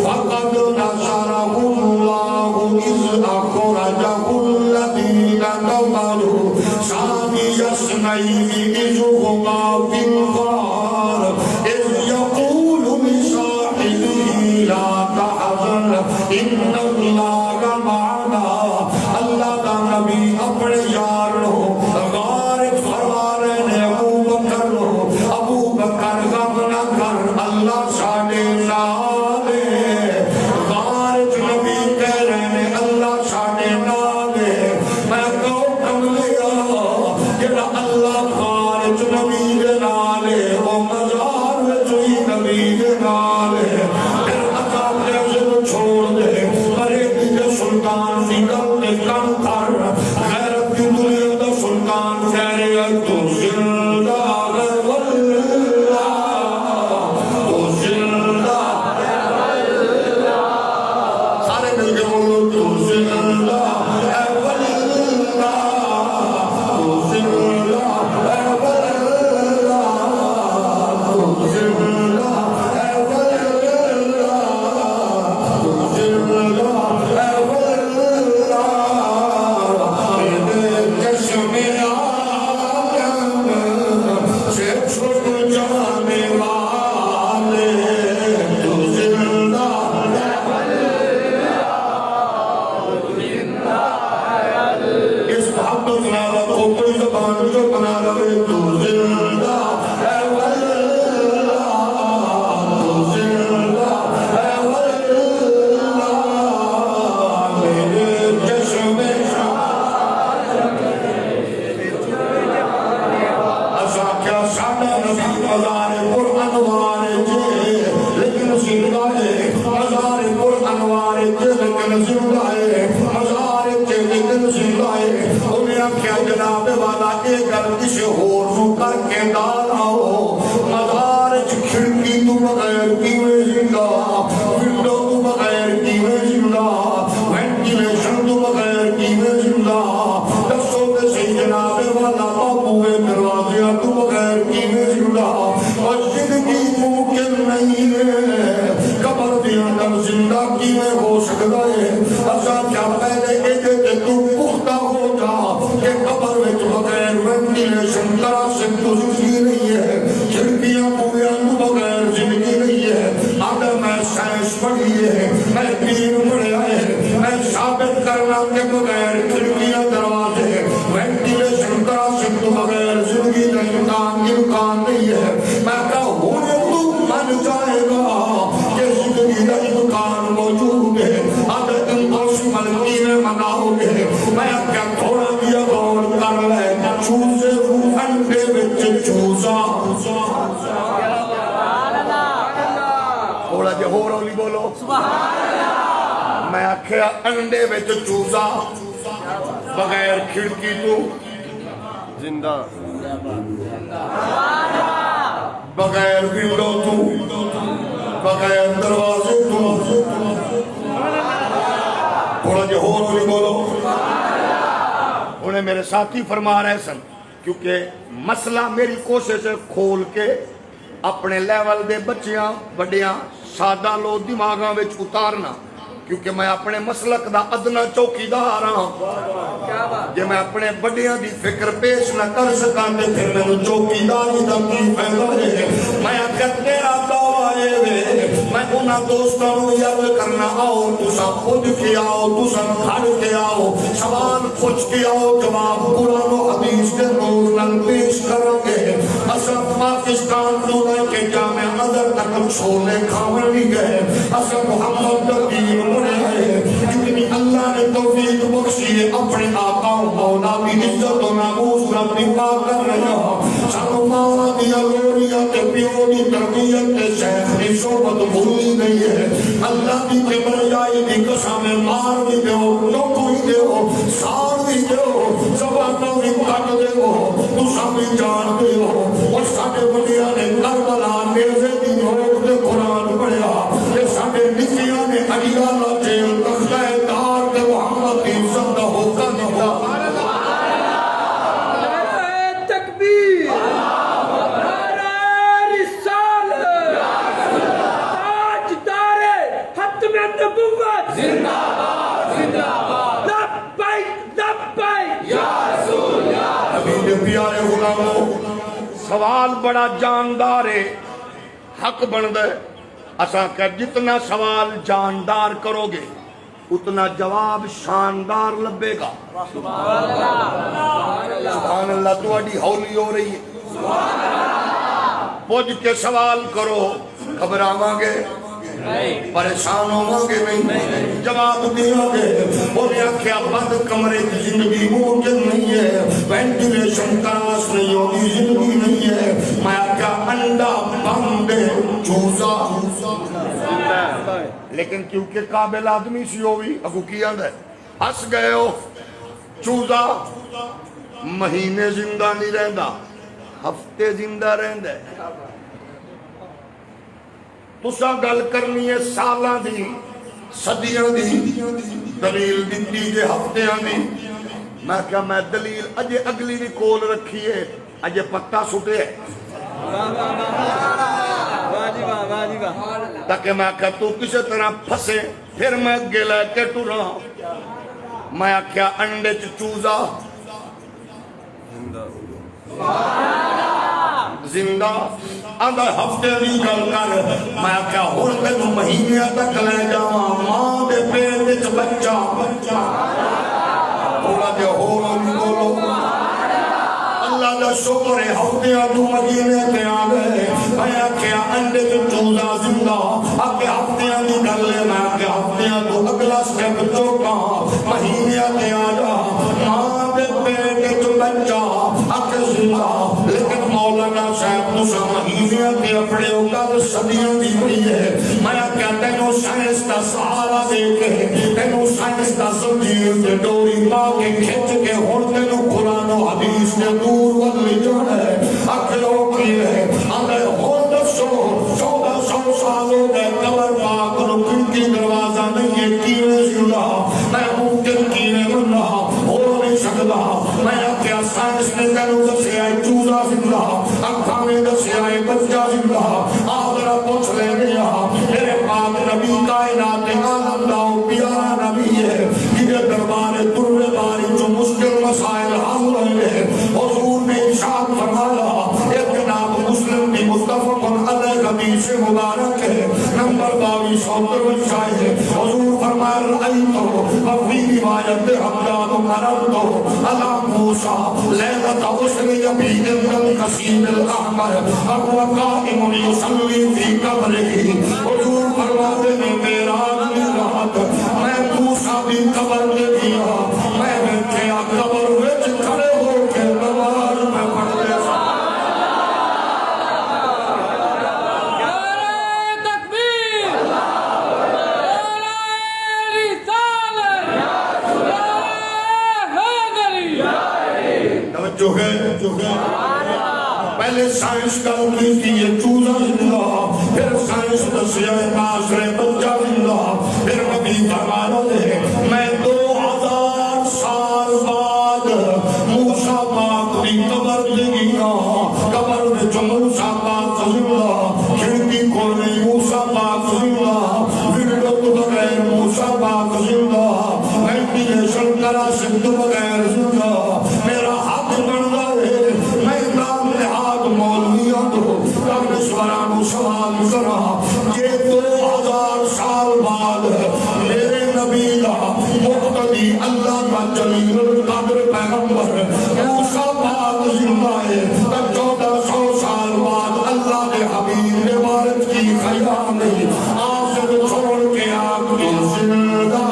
فقد نصره الله إذ أخرجه الذين كفروا ثاني اثنين إذ هما في الغار إذ يقول لصاحبه لا تحزن إن الله معنا. اللہ کا نبی اپنے یار لو غار فرما رہے نے ابو بکر غم نہ کر اللہ ساڈے نال ہے. غار نبی کہہ رہے نے اللہ ساڈے نال ہے. میں کہو کملیا جڑا اللہ غار نبی دے نال ہے او مزار وچ ہی نبی دے نال ہے. پھر عذاب دے چھوڑ دے ارے دے سلطان دی گل تے کم کر غیرت کی دنیا دا سلطان کہہ رہے تو زندہ ہے واللہ تو زندہ زندہ ہے مزار پر انوار لیکن زندہ ہے مزار لیکن زندہ ہے انہیں آکھیا جناب والا ایک گل کسی ہور نو کر کے دال آؤ مزار کھڑکی تو بغیر کیویں زندہ ونڈو تو بغیر کیویں زندہ وینٹیلیشن تو بغیر کیویں زندہ دسو کہ صحیح جناب والا بابوے دروازے تو بغیر کیویں زندہ اور زندگی ممکن نہیں ہے قبر دے اندر زندہ کیویں ہو سکتا ہے اساں کیا پہلے ایڈے تے تو پختہ ہو جا کہ قبر وچ بغیر وینٹیلیشن کرا سے تو زندگی نہیں ہے کھڑکیاں پوریاں تو بغیر زندگی نہیں ہے اگر میں سائنس پڑھی ہے میں دین پڑھا ہے میں ثابت کرنا کہ بغیر کھڑکیاں دروازے وینٹیلیشن کرا سے تو بغیر زندگی کا امکان نہیں ہے میں کہا ہونے تو من جائے گا کہ زندگی کا امکان موجود ہے اگر امپاسبل کیویں مناؤ گے میں کیا تھوڑا دیا غور کر لے چوزے انڈے وچ چوزا تھوڑا جہا ہور ہولی بولو میں آکھیا انڈے وچ چوزا بغیر کھڑکی تو زندہ بغیر ونڈو تو بغیر دروازے تو تھوڑا جہا ہور ہولی بولو انہیں میرے ساتھی فرما رہے سن کیونکہ مسئلہ میری کوشش ہے کھول کے اپنے لیول دے بچیاں بڑیاں سادہ لو دماغاں وچ اتارنا کیونکہ میں اپنے مسلک دا ادنا چوکیدار ہاں جے میں اپنے بڑیاں دی فکر پیش نہ کر سکاں تے پھر میں چوکیداری دا کی فائدہ ہے میں اگر تیرا دعوی وے میں انہاں دوستاں نوں یاد کرنا آؤ تساں خود کے آؤ تساں کھڑ کے آؤ سوال پوچھ کے آؤ جواب قرآن و حدیث کے نور نال پیش کرو گے اساں پاکستان تو لے کے جامع ازہر تک چھولے کھاون نہیں گئے اساں محمد دا دین کیونکہ اللہ نے توفیق بخشی ہے اپنے آقا و مولا کی عزت و ناموس کا دفاع کر رہا سانو ماں دیا لوڑیاں تے پیو دی تربیت تے شیخ دی صحبت بھولی نہیں ہے اللہ کی کبریائی دی قسم مار بھی دیو چوکو ہی دیو سار بھی دیو زبانوں بھی کٹ دیو تساں بھی جان دیو اور ساڈے بڑیاں نے کربلا نیزے دی نوک تے قرآن پڑھیا کہ ساڈے نکیاں نے اڈیالا جیل تختہ دار تے محمد کی عزت دا ہوکا دیتا تکبیر نعرہ رسالت تاجدار ختم نبوت زندہ باد زندہ باد لبیک لبیک یا رسول یا نبی پیارے غلاموں سوال بڑا جاندار ہے حق بندا ہے اساں کہ جتنا سوال جاندار کرو گے اتنا جواب شاندار لبے گا سبحان اللہ تواڈی ہولی ہو رہی ہے پوجھ کے سوال کرو گھبراواں گے پریشان ہوں گے نہیں جواب دیا گے انہیں آکھیا بند کمرے کی زندگی ممکن نہیں ہے وینٹیلیشن کراس نہیں ہوگی زندگی نہیں ہے میں آکھیا انڈا بند چوزا لیکن کیونکہ قابل آدمی سی ہوئی اگو کیا ہے ہس گئے ہو چوزا مہینے زندہ نہیں رہندا ہفتے زندہ رہندا ہے تساں گل کرنی ہے سالاں دی صدیاں دی دلیل دتی جے ہفتیاں دی میں کہا میں دلیل اجے اگلی بھی کول رکھی ہے اجے پتا سٹے ہے تاکہ میں کہا تو کسی طرح پھسے پھر میں اگے لے کے ٹرا میں کہا انڈے چوزا زندہ اگر ہفتے بھی گل کر میں کیا ہن تینوں مہینے تک لے جاواں ماں دے پیٹ وچ بچہ تھوڑا جہا ہور بولو اللہ دا شکر ہے ہفتے تو مہینے تے آ گئے میں کیا انڈے تے چوزا زندہ اگے ہفتے دی گل ہے میں کیا ہفتے تو اگلا سٹیپ چوکا مہینے تے آ جا ماں دے پیٹ وچ بچہ اگے زندہ لیکن مولانا صاحب تو مہینے تے اپنے اوقات صدیاں دی ہوئی ہے میں سہارا دے کے تینوں سائنس دا زنجیر تے ڈوری پا کے کھچ کے ہن تینوں قرآن و حدیث دے نور ول جانا ہے اکھلو کی ہے اندر ہن دسو 1400 سال ہو گئے قبر پاک نو کھڑکی دروازہ نہیں ہے کیویں زندہ میں ممکن کیویں بننا ہو نہیں سکدا میں کیا سائنس نے تینوں دسیا ہے چوزا زندہ اکھاں نے دسیا ہے بچہ زندہ آدھرا پوچھ لے گیا میرے پاک نبی کائنات عالم دا پیارا نبی ہے یہ دربار در باری جو مشکل مسائل حل ہوئے حضور نے ارشاد فرمایا ایک جناب مسلم کی متفق علیہ حدیث مبارک ہے نمبر 22 شاید حضور فرمایا رأیتو وفی روایت حمدان مرمتو علی موسیٰ لیلت غسل یبید القصیم الاحمر اقوى قائم یصلی فی قبرہی حضور فرماتے میں میرا رات میں موسیٰ بھی قبر میں دیا میں بیٹھے قبر وچ کھڑے ہو کے نماز میں پڑھتے جو ہے پہلے سائنس کا کی تھی یہ چوزا زندہ پھر سائنس دسیا معاشرے بچہ زندہ پھر نبی فرمایا ہے میں 2000 سال بعد موسیٰ پاک کی قبر دے گیا قبر میں جو موسیٰ پاک زندہ کھڑکی کو نہیں موسیٰ پاک زندہ ویڈیو تو بغیر موسیٰ پاک زندہ وینٹیلیشن کرا سکت بغیر زندہ میرا حق بن گئے میں نام نہاد مولویوں کو کانشورانو سوال ذرا یہ 2000 سال بعد میرے نبی کا مقتدی اللہ کا جلیل القدر پیغمبر موسیٰ پاک زندہ ہے 1400 سال بعد اللہ کے حبیب عبارت کی خیام نہیں آخر چھوڑ کے آپ کی زندہ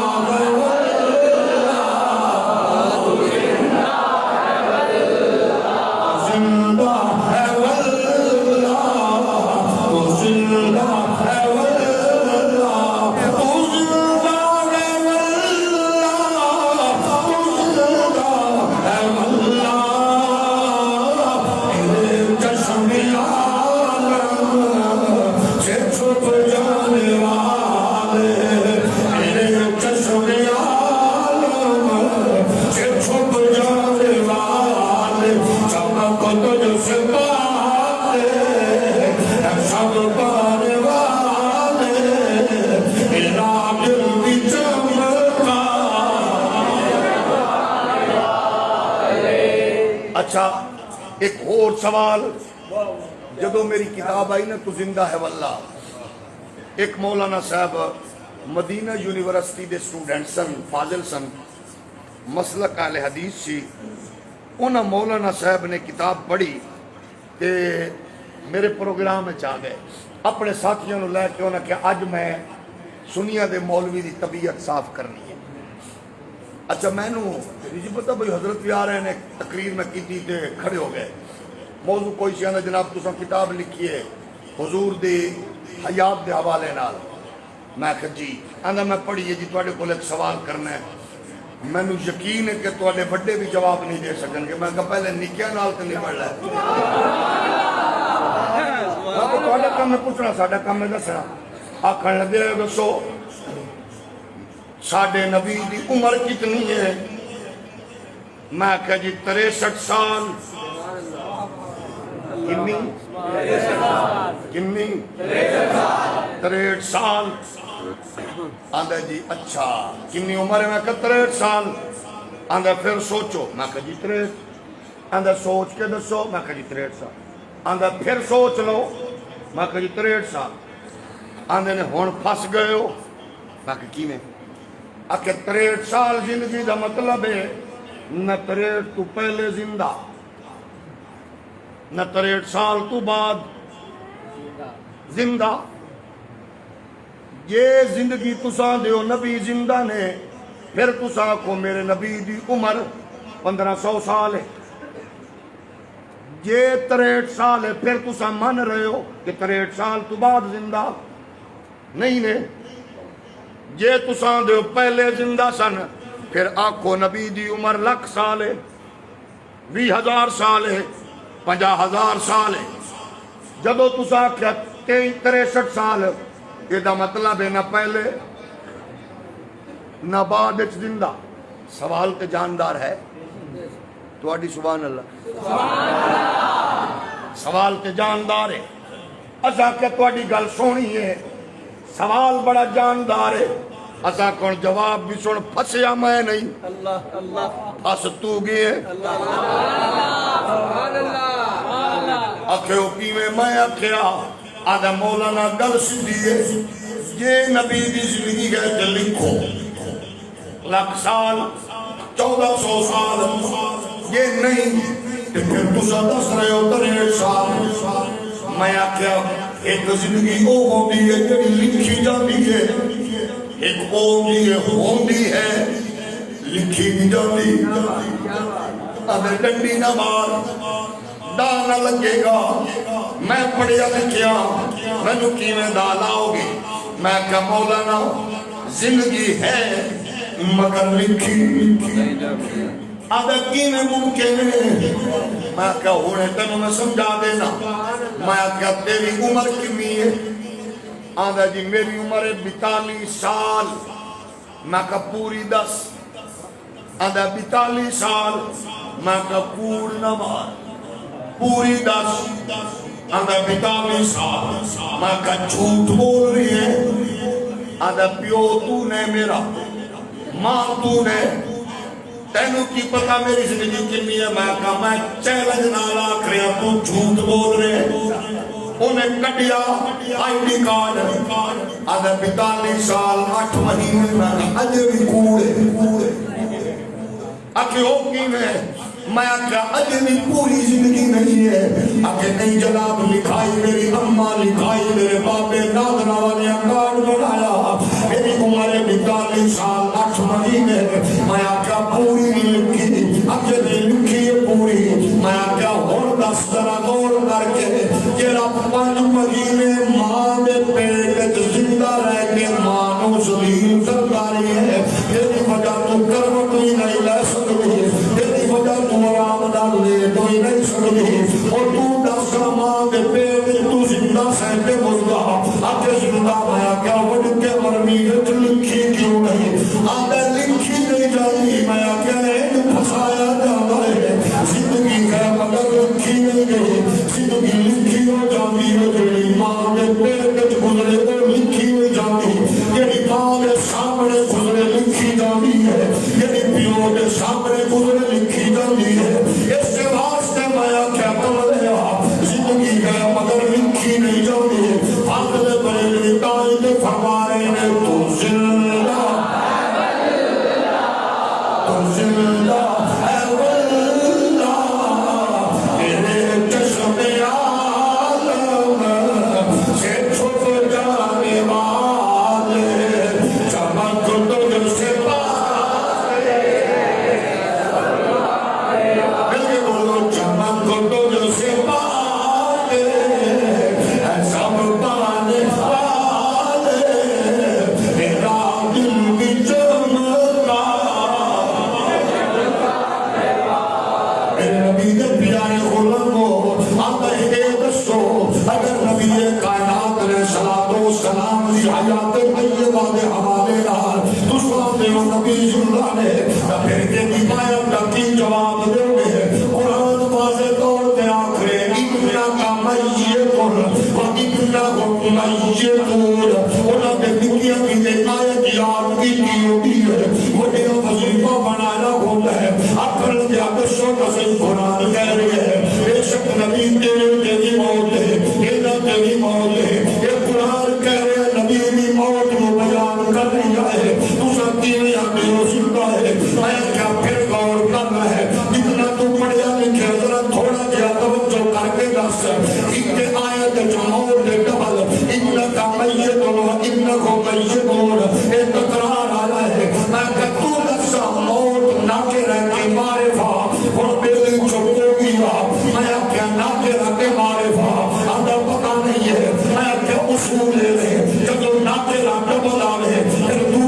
اچھا ایک اور سوال جدو میری کتاب آئی نا تو زندہ ہے واللہ ایک مولانا صاحب مدینہ یونیورسٹی دے سٹوڈنٹ سن فاضل سن مسلک اہل حدیث سی انہاں مولانا صاحب نے کتاب پڑھی تے میرے پروگرام میں چاہ گئے اپنے ساتھیوں نے لے کے انہوں نے کہا آج میں سنیا دے مولوی دی طبیعت صاف کرنی ہے اچھا میں نو جی پتا بھئی حضرت بھی آ رہے ہیں تقریر میں کی تھی تے کھڑے ہو گئے موضوع کوئی سی آنا جناب تساں کتاب لکھی ہے حضور دی حیات دے حوالے نال میں کہا جی آنا میں پڑھی ہے جی توڑے کو ایک سوال کرنا ہے میں نو یقین ہے کہ توڑے بڑے بھی جواب نہیں دے سکن گے میں کہا پہلے نکیا نال تے نہیں پڑھ لائے توڑے کام میں پوچھنا ساڑھا کام میں دسنا آکھن لگے دسو ساڑھے نبی دی عمر کتنی ہے میں کہا جی 63 سال کنی 63 سال آندھا جی اچھا کنی عمر ہے میں کہا 63 سال آندھا پھر سوچو میں کہا جی 63 آندھا سوچ کے دسو میں کہا جی 63 سال آندھا پھر سوچ لو میں کہا جی 63 سال آندھے نے ہون پھس گئے ہو میں کہا کی میں آکے 63 سال زندگی دا مطلب ہے نہ 63 تو پہلے زندہ نہ 63 سال تو بعد زندہ یہ زندگی تساں دیو نبی زندہ نے پھر تساں کو میرے نبی دی عمر 1500 سال ہے یہ 63 سال ہے پھر تساں من رہے ہو کہ 63 سال تو بعد زندہ نہیں نے جے تساں دے پہلے زندہ سن پھر آکھو نبی دی عمر 1,00,000 سال ہے، 20,000 سال ہے، 50,000 سال ہے۔ جدو تساں آکھیا 63 سال، یہ دا مطلب ہے نہ پہلے نہ بعد وچ زندہ۔ سوال تے جاندار ہے تواڈی سبحان اللہ، سوال تے جاندار ہے۔ اساں کہ تواڈی گل سونی ہے، سوال بڑا جاندار ہے، اساں کون جواب بھی سن پھسیا میں نہیں، اللہ اللہ پھس تو گئے آکھو کیویں میں آکھیا آدھا مولانا گل سدھی ہے، یہ نبی دی زندگی ہے تے لکھو 1,00,000 سال 1,400 سال یہ نہیں تے پھر تساں دس رہے ہو 63 سال۔ میں آکھیا ایک زندگی او ہوندی ہے جڑی لکھی جاندی ہے، ایک او ہوندی ہے لکھی نہیں جاندی۔ اگر ڈنڈی نہ مار دا نہ لگے گا، میں پڑھیا لکھیا مینوں کیویں دا لاؤ گے؟ میں کہا مولانا زندگی ہے مگر لکھی آدھا کیویں ممکن ہے؟ میں کہا ہونے تینوں میں سمجھا دینا۔ میں کہا تیری عمر کتنی ہے؟ آدھا جی میری عمر ہے 42 سال۔ میں کہا پوری 10۔ آدھا 42 سال۔ میں کہا کوڑ نہ مار، پوری 10۔ آدھا 42 سال۔ میں کہا جھوٹ بول رہی ہے؟ آدھا پیو تو نے میرا، ماں تو نے، تینوں کی پتہ میری زندگی کتنی ہے؟ میں کہا میں چیلنج نال آکھ رہا تو جھوٹ بول رہے۔ انہیں کٹیا آئی ڈی کارڈ، آدھا 42 سال 8 مہینے میں اجے بھی کوڑے آکھے ہو کی میں آکھا اجے بھی پوری زندگی نہیں ہے۔ آکھے نہیں جناب لکھائی میری اماں لکھائی میرے باپے نادنا والے کارڈ بنایا، میری عمر 42 سال 8 مہینے۔ میں آکھا پوری نہیں لکھی، اجے نہیں لکھی ہے پوری۔ میں آکھا ہون 10 طرح غور کر کے جیڑا 5 مہینے ماں دے پیٹ زندہ رہ کے ماں نو ذلیل کرتا رہی ہے، تیری وجہ تو کروٹ بھی نہیں لے سکتی، تیری وجہ تو آرام نال لیٹ بھی نہیں سکتی، اور تو 10 ماں دے پیٹ تو زندہ سہتے مردہ آکے زندہ میں کیا وڈ کے مرمی وچ لکھی کیوں نہیں؟ آدھے لکھی نہیں جاتی۔ میں کیا ایک پھسایا جاتا ہے، زندگی ہے مگر لکھی نہیں گئی، زندگی لکھی ہو جاتی ہے جڑی ماں دے پیٹ وچ گزرے وہ لکھی نہیں جاتی، جڑی ماں دے سامنے گزرے لکھی جاتی ہے، جڑی پیو دے سامنے گزرے لکھی جاتی ہے۔ اس واسطے میں کیا بولیا زندگی ہے مگر لکھی نہیں جاتی۔ فاضل بریلوی قائد فرما رہے ہیں تو زندہ تو زندہ ہے واللہ میرے چشم عالم سے چھپ جانے والے چمک تجھ سے پائے، ملکے بولو چمک تجھ سے پائے سب پانے والے، میرا دل بھی چمکا۔ میرے نبی نے پیارے غلام کو آتا ہے دسو اگر نبی کائنات علیہ السلام کی حیات طیبہ دے حوالے نال تساں دے نبی اللہ نے پھر کے حمایت کا کی جواب دے گے؟ قرآن واضح طور پہ آخرے ابنا کا میتون و ابنا کو میتون، انہاں نے دنیا کی آیت یاد کی ہوتی ہے، وہی وظیفہ بنایا ہوتا ہے۔ عقل کے اکثر کا صحیح قرآن کہہ رہے ہیں بے شک نبی تیری موت ہے، تیرا تیری موت ہے۔ یہ قرآن کہہ رہے ہیں نبی کی موت کو بیان کر رہی ہے، تو سکتی میں آگے ہو سکتا ہے۔ میں کیا پھر غور کرنا ہے، جتنا تو پڑھیا لکھے ذرا تھوڑا کیا توجہ کر کے دس ایک آیت جمعور دے ڈبل انکا میتون و انکو میتون ایک تقرار آیا ہے۔ میں کہ تو دسا موت ناکے رہ کے معرفہ اور بیلی چھپو گیا، میں کیا ناکے رہ کے معرفہ آدھا پتہ نہیں ہے۔ میں کیا اصول لے رہے جب ناکے رہ ڈبل آوے پھر تو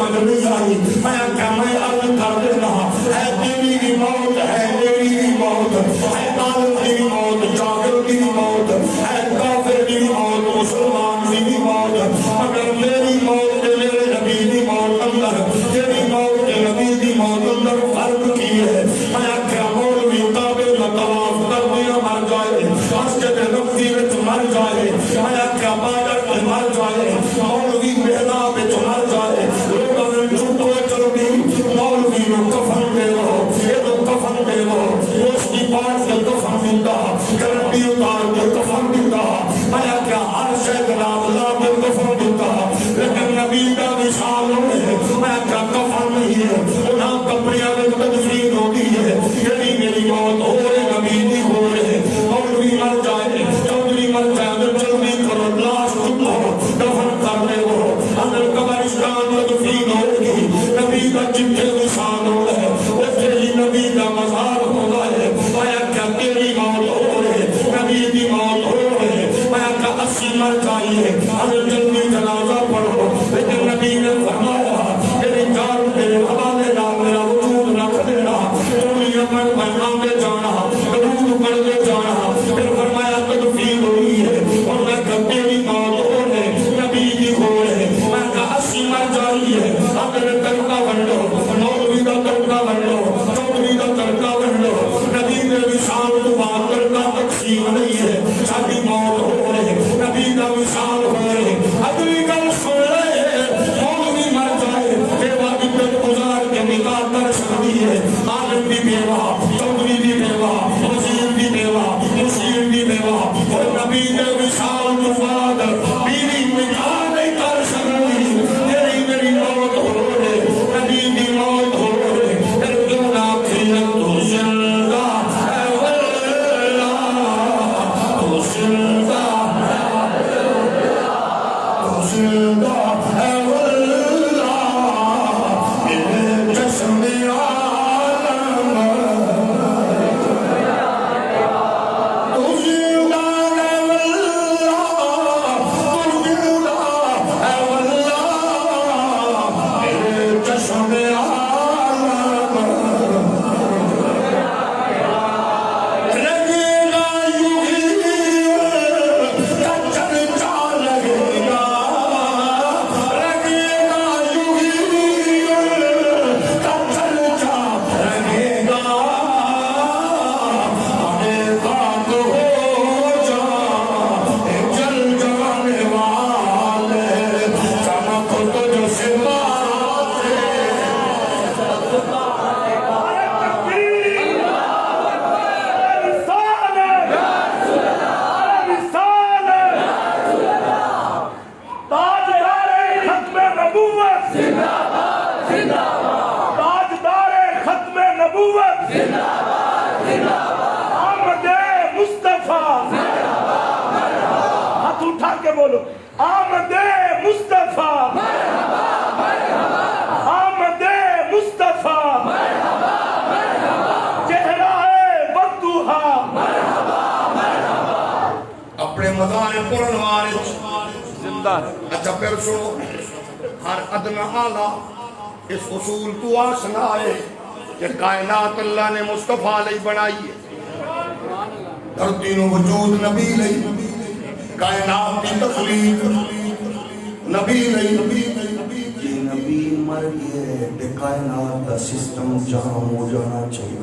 سمجھ نہیں آئی میں کیا میں عرض کر دینا ہے تیری کی موت ہے میری کی موت ہے عالم کی موت جاہل کی موت ہے کافر کی موت مسلمان کی موت مگر میری موت میرے نبی کی موت اندر تیری موت نبی کی موت اندر فرق کی ہے میں کیا مولوی کعبے کا طواف کر دیا مر جائے مسجد نبوی وچ مر جائے میں کیا بادر میں مر جائے مولوی محراب وچ مر جائے لوگوں نے جھوٹو چل گئی مولوی نو کفن دے لو یہ تو کفن دے لو اس کی بات سے کفن دیتا گرمی اتار کے کفن دیتا میں کیا ہر شہد نام لا کے کفن دیتا لیکن نبی کا وصال ہے میں کیا کفن نہیں ہے انہاں کپڑیاں میں تدفین ہوتی ہے یعنی میری موت ہو رہے نبی نہیں ہو رہے مولوی مر جائے چودھری مر جائے جلدی کرو لاش چکو دفن کر دے وہ اندر قبرستان تدفین ہوگی نبی کا جتنے وصال ہو رہے اسے ہی نبی کا مزار ہو رہے میں کیا تیری موت ہو رہے نبی کی موت ہو رہے میں کیا 80 مر جائیے اندر جلدی جنازہ پڑھو لیکن نبی نے فرمایا میری جان میرے حوالے نہ میرا وجود نہ دینا دنیا میں پیغام دے جانا درود پڑھ دے جانا پھر فرمایا تدفین ہوئی ہے اور میں کیا تیری موت ہو رہے نبی کی ہو رہے میں کیا 80 مر جائیے اگر تڑکا بن لو مولوی کا تڑکا بن لو چودھری کا تڑکا بن لو نبی نے وصال تو بات تڑکا تقسیم نہیں ہے شادی موت ہو رہے نبی کا وصال ہو رہے اگلی گل سن رہے مولوی مر جائے بیوہ عدت گزار کے نکاح کر سکتی ہے عالم بھی بیوہ چودھری بھی بیوہ وزیر بھی بیوہ مشیر بھی بیوہ اور نبی نے وصال تو بعد بیوی نکاح نہیں کر سکتی تیری میری موت ہو رہے نبی کی موت ہو رہے پھر کیوں نہ پھر تو زندہ ہے واللہ تو زندہ تو زندہ ہے واللہ میرے جسم عالم تو زندہ ہے واللہ تو زندہ ہے واللہ میرے جسم عالم لگے گا یوں ہی کچن چا لگے گا لگے گا یوں ہی کچن چا لگے گا ہمیں خاک ہو جا جل جانے والے چمک تجھ سے باتیں ہاتھ اٹھا کے بولو آمد مصطفیٰ آمد مصطفیٰ چہرہ والضحیٰ اپنے مزار پرنوار زندہ ہے اچھا پھر سنو ہر ادنا آلہ اس اصول تو آسنا ہے کہ کائنات اللہ نے مصطفیٰ علیہ بنائی ہے دھرتی نو وجود نبی لئی کائنات کی تخلیق نبی لئی نبی مر گئے تے کائنات کا سسٹم جہاں ہو جانا چاہیے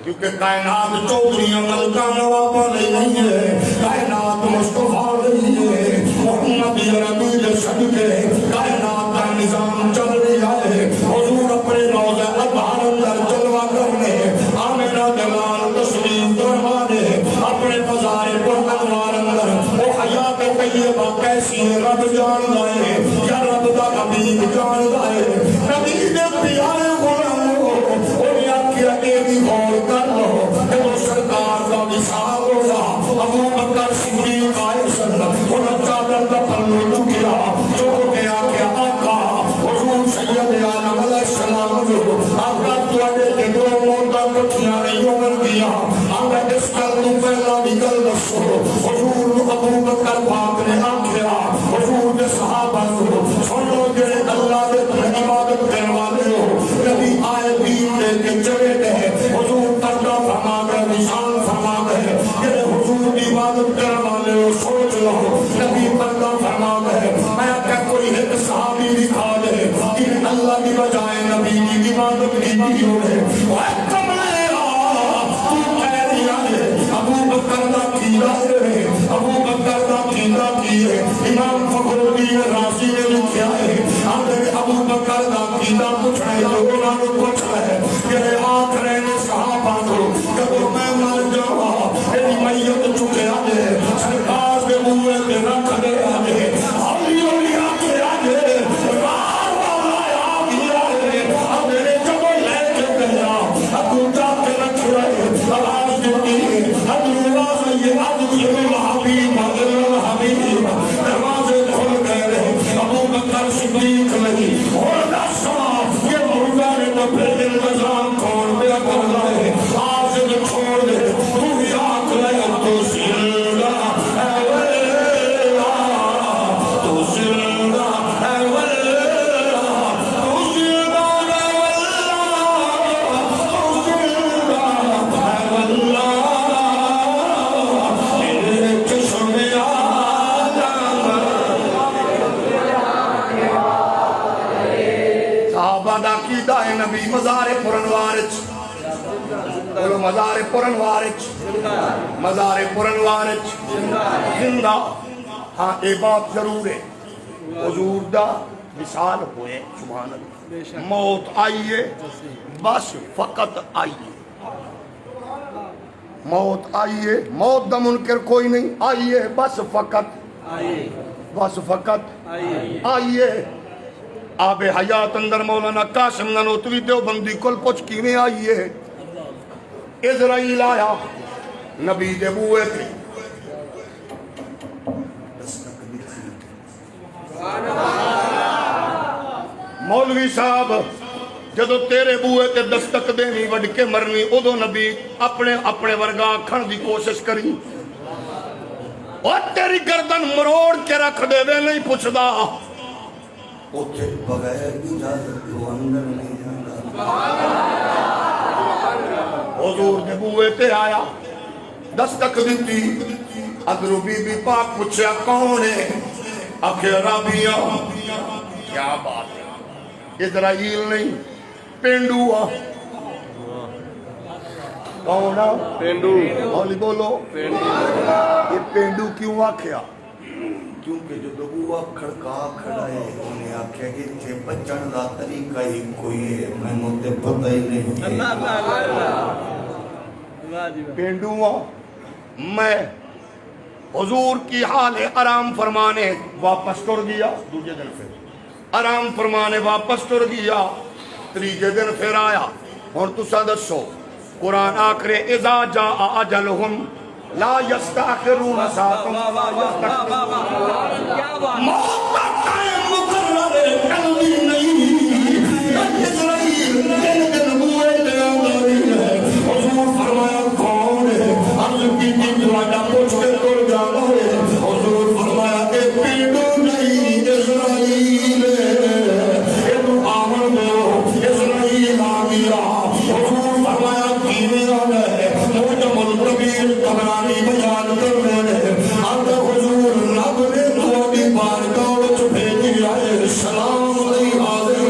کیونکہ کائنات چودھریاں ملکہ نوابہ نہیں ہے کائنات مصطفیٰ نہیں ہے محمد عربی نے صدقے کائنات کا نظام چل رہا ہے حضور اپنے روضہ اطہار اندر جلوہ کرنے آمنہ دلال تسلیم فرمانے اپنے مزار پر انوار اندر وہ حیات طیبہ کیسی ہے رب جان دائے یا رب دا حبیب جان دائے نبی نے پیارے غلاموں انہیں آکیا ایمی غور کر لو کہ وہ سرکار کا وصال ہوگا ابو بکر صدیق عائشہ انہیں چادر کا پلو چکیا جو گیا کہ آقا حضور سید عالم علیہ السلام جو آقا توڑے کے دو موٹا کٹھیاں نہیں عمر دیا آقا اس کل تو پہلا نکل دسو حضور ابو بکر پاک نے آکھیا حضور کے صحابہ عقیدہ پوچھنا ہے تو انہوں نے پوچھنا ہے کہ آخرے نے صحابہ کو جب میں مر جاؤں میری میت چکے آجے سرکار کے بوئے کے رکھ دے آجے علی اولیاء کے آجے بار بار آیا گیا ہے اب میرے جب لے کے گیا ابو جا کے رکھ رہے آواز دیتی ادھر یہ ادھر الحبیب ادھر الحبیب دروازے کھل گئے ابو بکر صدیق نہیں اور دساں یہ مردہ نے تو پھر دل نظام کھوڑ دیا کر لائے آج چھوڑ دے تو ہی آنکھ لے تو زندہ ہے واللہ تو زندہ ہے واللہ تو زندہ ہے واللہ تو زندہ ہے واللہ میرے چشم صحابہ دا عقیدہ ہے نبی مزار پرنوار بولو مزار پرنوار مزار پرنوار زندہ ہاں اے بات ضرور ہے حضور دا مثال ہوئے سبحان اللہ موت آئیے بس فقط آئیے موت آئیے موت دا منکر کوئی نہیں آئیے بس فقط آئیے آب حیات اندر مولانا قاسم نانوتوی دیوبندی کل پوچھ کیویں آئیے اسرائیل آیا نبی دے بوئے تھے مولوی صاحب جدو تیرے بوئے تے دستک دینی وڈ کے مرنی ادو نبی اپنے ورگا کھن دی کوشش کری اور تیری گردن مروڑ کے رکھ دے وے نہیں پوچھدا اوتھے بغیر اجازت تو اندر نہیں جانا حضور دے بوئے تے آیا دستک دیتی ادھرو بی بی پاک پوچھیا کون ہے آکھے رابیہ کیا بات ہے اسرائیل نہیں پینڈو کون ہے پینڈو ہولی بولو یہ پینڈو کیوں آکھیا کیونکہ جو دبوا کھڑکا کھڑا ہے انہیں آکھیا کہ تھے بچن دا طریقہ ہی کوئی ہے میں نوتے پتہ ہی نہیں پینڈو میں حضور کی حال آرام فرمانے واپس ٹر گیا دوسرے دن پھر آرام فرمانے واپس ٹر گیا تیسرے دن پھر آیا اور تسا دسو قرآن آخرے اذا جاء اجلہم لا یستاخرون ساعۃ ولا یستقدمون موت کا ٹائم مقرر ہے کبھی نہیں اسرائیل دن دن بوئے دے آماری ہے حضور فرمایا کون ہے عرض کی دواجہ پوچھ کے کر جانا ہے حضور فرمایا کہ پیڑو نہیں اسرائیل ہے تو آمن دو اسرائیل آگیا حضور فرمایا کیویں آنا ہے موجم القبیر کبرانی بیان کرنے نے آتا حضور رب نے تو ابھی بارگاہ وچ بھیجی آئے سلام علیہ حاضر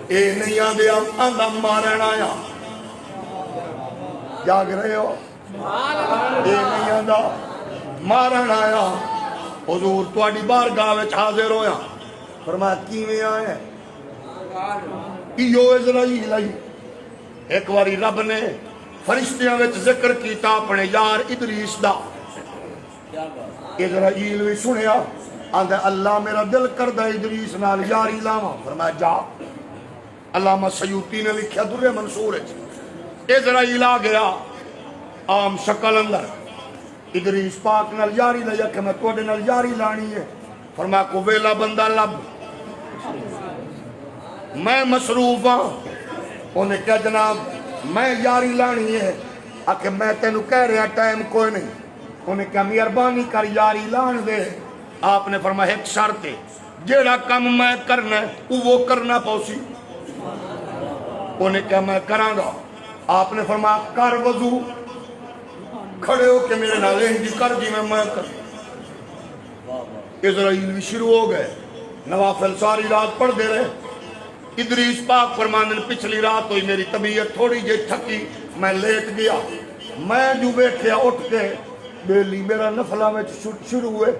اے نہیں آدھے آندھا مارن آیا جاگ رہے ہو اے نہیں آندھا مارن آیا حضور تواڈی بارگاہ وچ حاضر ہویا فرمایا کیویں آئے ایو اسرائیل آئی ایک واری رب نے فرشتیاں وچ ذکر کیتا اپنے یار ادریس دا اسرائیل بھی سنیا آندھا اللہ میرا دل کردہ ادریس نال یاری لاواں فرمایا جا علامہ سیوطی نے لکھیا در منصور ہے اسرائیل آ گیا عام شکل اندر ادریس پاک نال یاری لیا کہ میں توڑے نال یاری لانی ہے فرمایا کو ویلا بندہ لب میں مصروف ہاں انہیں کہا جناب میں یاری لانی ہے آکے میں تینوں کہہ رہا ٹائم کوئی نہیں انہیں کہا مہربانی کر یاری لان دے آپ نے فرمایا ایک شرط ہے جیڑا کم میں کرنا ہے وہ کرنا پوسی انہیں کہا میں کراں گا آپ نے فرمایا کر وضو کھڑے ہو کے میرے نالے ہنجی کر جی میں کر اسرائیل بھی شروع ہو گئے نوافل ساری رات پڑھ دے رہے ادریس پاک فرمانے پچھلی رات ہوئی میری طبیعت تھوڑی جے تھکی میں لیٹ گیا میں جو بیٹھیا اٹھ کے بیلی میرا نفلہ میں شروع ہوئے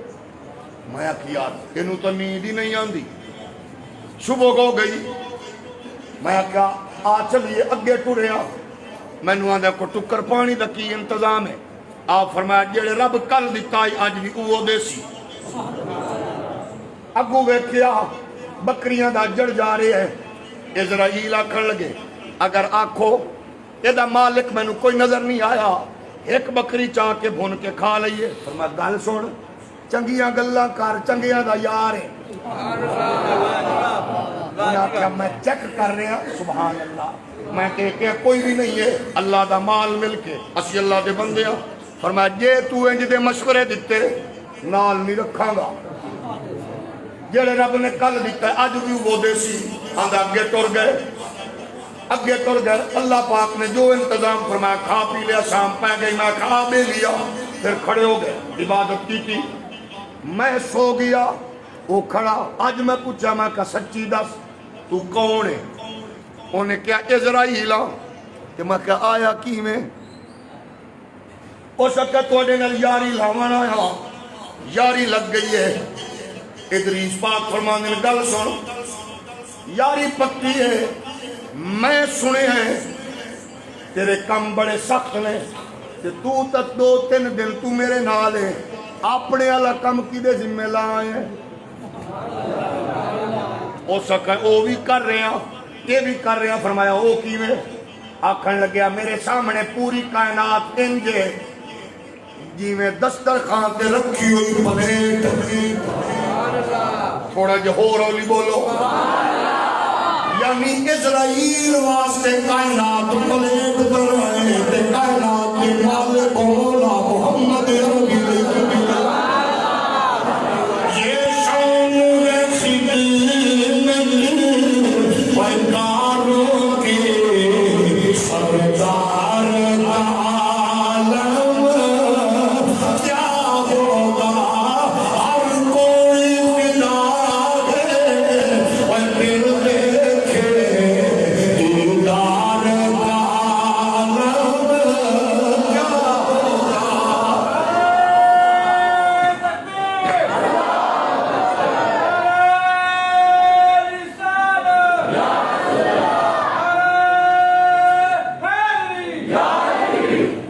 میں آخی یار تینوں تو نیند ہی نہیں آتی. صبح ہو گئی, میں آخیا آ چلیے اگے ٹریا. مینو آدھا کو ٹکر پانی کا کی انتظام ہے. آپ فرمایا جڑے رب کل دیتا اج بھی وہ دے سی. اگوں ویکھیا بکریاں دا جڑ جا رہے ہیں. اسرائیل آکھن لگے اگر آکھو یہ مالک مینو کوئی نظر نہیں آیا, ایک بکری چاہ کے بھون کے کھا لئیے. فرمایا گل سن, چنگیاں گلاں کر, چنگیاں دا یار ہے. انہاں آکھیا میں چیک کر رہا. سبحان اللہ. میں کہ کوئی بھی نہیں ہے, اللہ دا مال مل کے اسی اللہ دے بندے ہاں. فرمایا جے تو انج دے مشورے دیتے نال نہیں رکھاں گا. جڑے رب نے کل دیتا ہے اج بھی وہ دے سی. آندھا اگے ٹر گئے, اگے ٹر گئے. اللہ پاک نے جو انتظام فرمایا کھا پی لیا. شام پہ گئی, میں کھا بھی لیا. پھر کھڑے ہو گئے, عبادت کی تھی. میں سو گیا, وہ کھڑا. آج میں پوچھا, میں کہا سچی دس تو کون ہے؟ انہیں کیا اسرائیل آ. کہ میں کہا آیا کی میں؟ ہو سکتا توڑے نال یاری لاوانا آیا. یاری لگ گئی ہے. ادریس پاک فرمانے میں گل سن, یاری پکی ہے. میں سنے ہیں تیرے کم بڑے سخت نے, کہ تو تک 2-3 دن تو میرے نال ہے. اپنے والا کم کی دے ذمہ لائے ہیں. ہو سکتا وہ بھی کر رہے ہیں, یہ بھی کر رہے ہیں. فرمایا وہ کی میں؟ آکھن لگیا میرے سامنے پوری کائنات انجے جی میں دسترخوان تے رکھی ہوئی پلیٹ. تھوڑا جو ہو رولی بولو. یعنی اسرائیل واسطے کائنات پلیٹ بنائے تے کائنات کے مالک مولا محمد عربی یہ شان رکھی ویداروں کے سردار عالم کیا ہوگا. ہر کوئی فدا ہے پھر دیکھے دیدار عالم کیا ہوگا.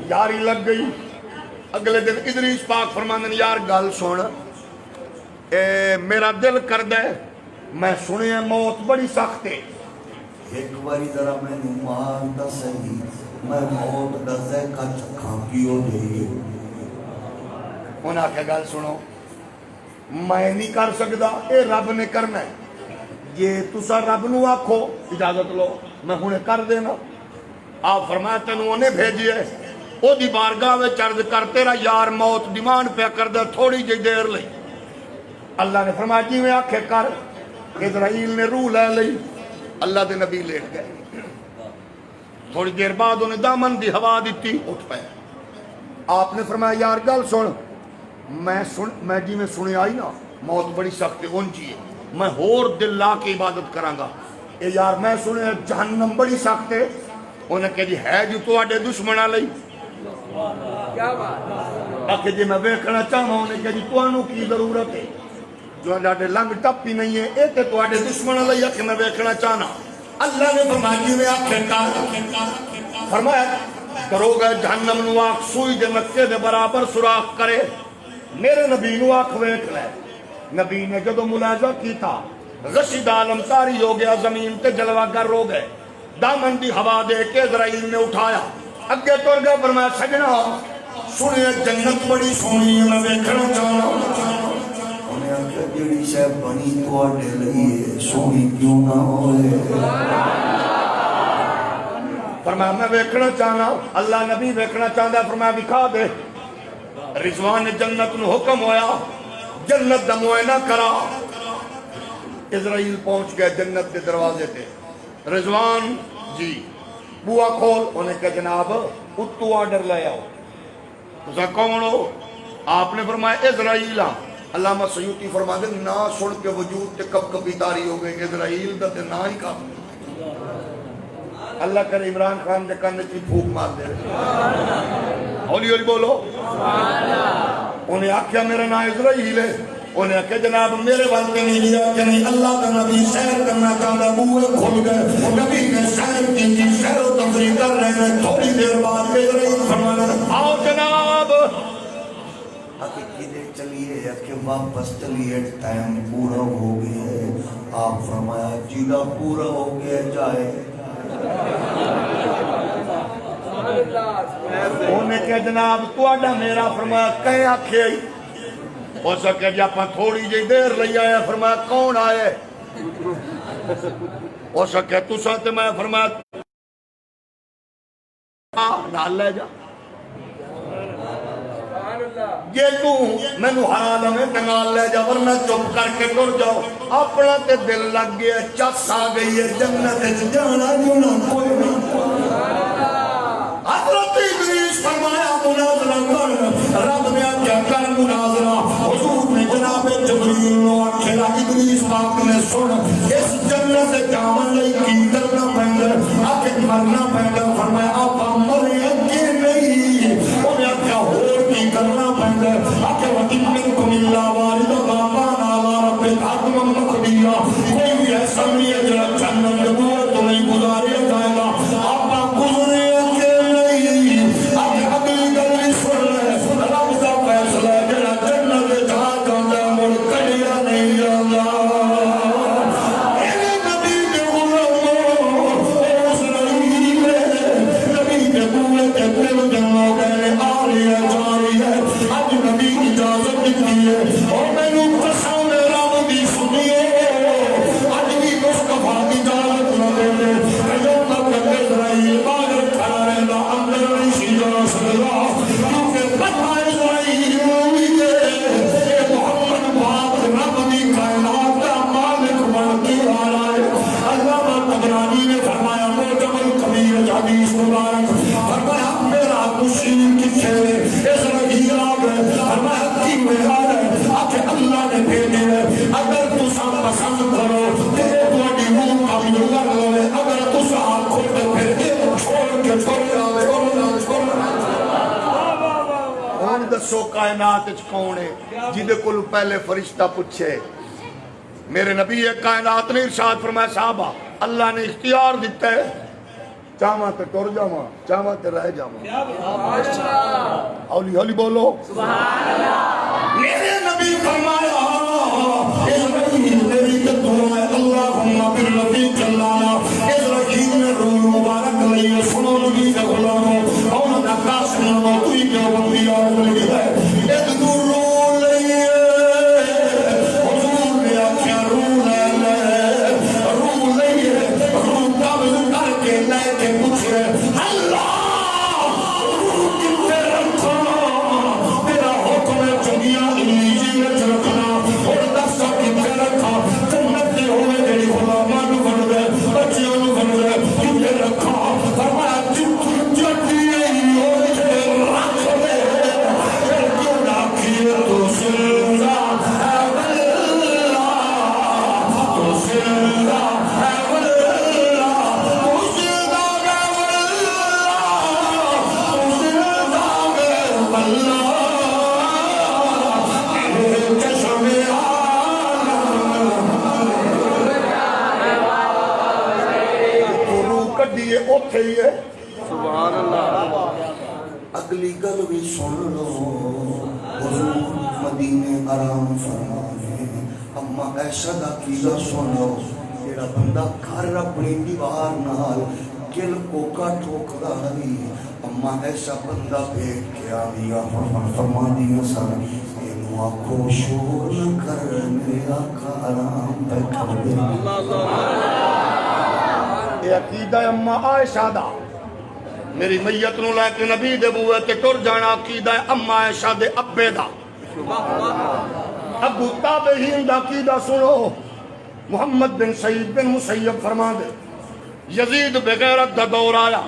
یاری لگ گئی. اگلے دن ادریس پاک فرماندے نے یار گل سن, میرا دل کردہ ہے, میں سنے موت بڑی سخت ہے. ایک باری ذرا میں نے مانتا صحیح, میں موت دا ذائقہ چکھاں پیو دے. انہاں کے گل سنو, میں نہیں کر سکتا, اے رب نے کرنا ہے. یہ تسا رب نو آکھو اجازت لو میں ہنے کر دینا. آپ فرمایا تینوں انہیں بھیجی ہے, او دی بارگاہ میں عرض کر تیرا یار موت ڈیمانڈ پہ کر دے تھوڑی جی دیر لئی. اللہ نے فرمایا جی میں آکھے کر. اسرائیل نے روح لے لئی. اللہ دے نبی لیٹ گئے. تھوڑی دیر بعد انہیں دامن دی ہوا دیتی, اٹھ پائے. آپ نے فرمایا یار گل سن, میں جی میں سنے آئی نا موت بڑی سخت ہے اونچی ہے, میں ہور دل لا کے عبادت کراں گا. اے یار میں سنے جہنم بڑی سخت ہے. انہیں کہا جی ہے جو تو آڈے دشمنہ لئی. آکھے جی میں ویکھنا چاہوں. انہیں کہا جی تو آنو کی ضرورت ہے, جو آڈے لنگ ٹپی نہیں ہے, اے تے تو آڈے دشمنہ لئی کہ میں ویکھنا چاہنا. اللہ نے فرمایا جی میں آکھے کار. فرمایا کرو گے جہنم نو آکھ سوئی دے مکے دے برابر سراخ کرے. میرے نبی نو آکھ ویکھ لے. نبی نے جدو ملاحظہ کی تھا غشید عالم تاری ہو گیا, زمین تے جلوہ گر ہو گئے. دامن دی ہوا دے کے اسرائیل نے اٹھایا, اگے ٹر گیا. فرمایا سجنا سنے جنت بڑی سونی ہے, میں ویکھنا چاہنا. انہیں آکھا جڑی شے بنی تو آڈے لئیے سونی کیوں نہ ہوئے. فرمایا میں ویکھنا چاہنا. اللہ نبی ویکھنا چاہتا. فرمایا دکھا دے. رضوان جنت نو حکم ہویا, جنت دا معائنہ کرا. اسرائیل پہنچ گئے جنت کے دروازے تے. رضوان جی بوا کھول. انہیں کہا جناب اتو آرڈر لے آؤ. تسا کون ہو؟ آپ نے فرمایا اسرائیل ہاں. علامہ سیوطی فرما دے نا سن کے وجود تے کب کبھی تاری ہو گئے. اسرائیل دا تے نا ہی کافی. اللہ کرے عمران خان دے کانے کی پھوک مار دے. ہولی ہولی بولو. انہیں آکھیا میرا نا اسرائیل ہے. انہیں کہ جناب میرے واسطے نہیں لیا کہ نہیں اللہ کا نبی سیر کرنا چاہتا بوئے کھل گئے نبی نے سیر کی سیر و تفریح کر رہے ہیں تھوڑی دیر بعد ابراہیم فرمانا آؤ جناب کدھر چلیے کہ واپس چلیے ٹائم پورا ہو گیا ہے آپ فرمایا جیلا پورا ہو گیا جائے انہیں کہ جناب تو آڈا میرا فرمایا کہیں آکھے آئی ہو سکے جی آپ تھوڑی جی دیر لئی آیا فرمایا کون آئے ہو سکے تو ساتھ میں فرمایا نال لے جا یہ تو میں نو حرال ہمیں نال لے جا ورنہ چپ کر کے ٹر جاؤ اپنا تے دل لگ گیا چس آ گئی ہے جنت جانا جونا کوئی نہیں حضرت ابلیس فرمایا مناظرہ کر رب نے کیا کر مناظرہ حضور نے جناب جبریل نو آکھیا ابلیس پاک نے سن اس جنت سے جامن لئی کی کرنا پیندا آکے مرنا پیندا فرمایا آپ مرے کہ نہیں انہیں کیا ہور کی کرنا پیندا آکے وقت منکم اللہ والد غابان آلا رب حکم مقدیہ کوئی بھی ایسا نہیں ہے جنہا جنت نبوت تو نہیں گزاریا جائے گا آپ گزرے دسو کائنات کون ہے جدے کل پہلے فرشتہ پوچھے میرے نبی کائنات نے ارشاد فرمایا صحابہ اللہ نے اختیار دیتا ہے چاہاں تے ٹر جاواں چاہاں تے رہ جاواں اولی ہولی بولو سبحان اللہ میرے نبی فرمایا میری دعا ہے اللہم بالنبی جلانا اس رحیم نے روح مبارک لئی سنو نبی کا غلاموں اور نقاش نو تو ہی کیا بندی اور ملی ہے ایک دور روح لئی حضور نے آکھیا روح لئی روح قبض کر کے لے کے پوچھے اللہ روح کتے رکھا میرا حکم ہے چنگیاں انجیل رکھنا اور دسا کتے رکھا جنت دے ہوئے جڑی غلامان نو بن گئے بچیاں نو بن گئے کتے رکھا فرمایا جتی سبحان اللہ اگلی گل بھی سن لو حضور مدینے آرام فرمانے اما ایسا دا کیزا سن لو جیڑا بندہ گھر اپنی دیوار نال گل کوکا ٹھوکدا ہے اما ایسا بندہ بیٹھ کے آدیا فرما دیا سن اینو آکھو شور نہ کر میرے آقا آرام بیٹھا دے یہ عقیدہ اما عائشہ دا میری میت نو لے کے نبی دے بوئے تے ٹر جانا عقیدہ اما عائشہ دے ابے دا ابو تابعین دا عقیدہ سنو محمد بن سعید بن مسیب فرما دے یزید بغیرت دا دور آیا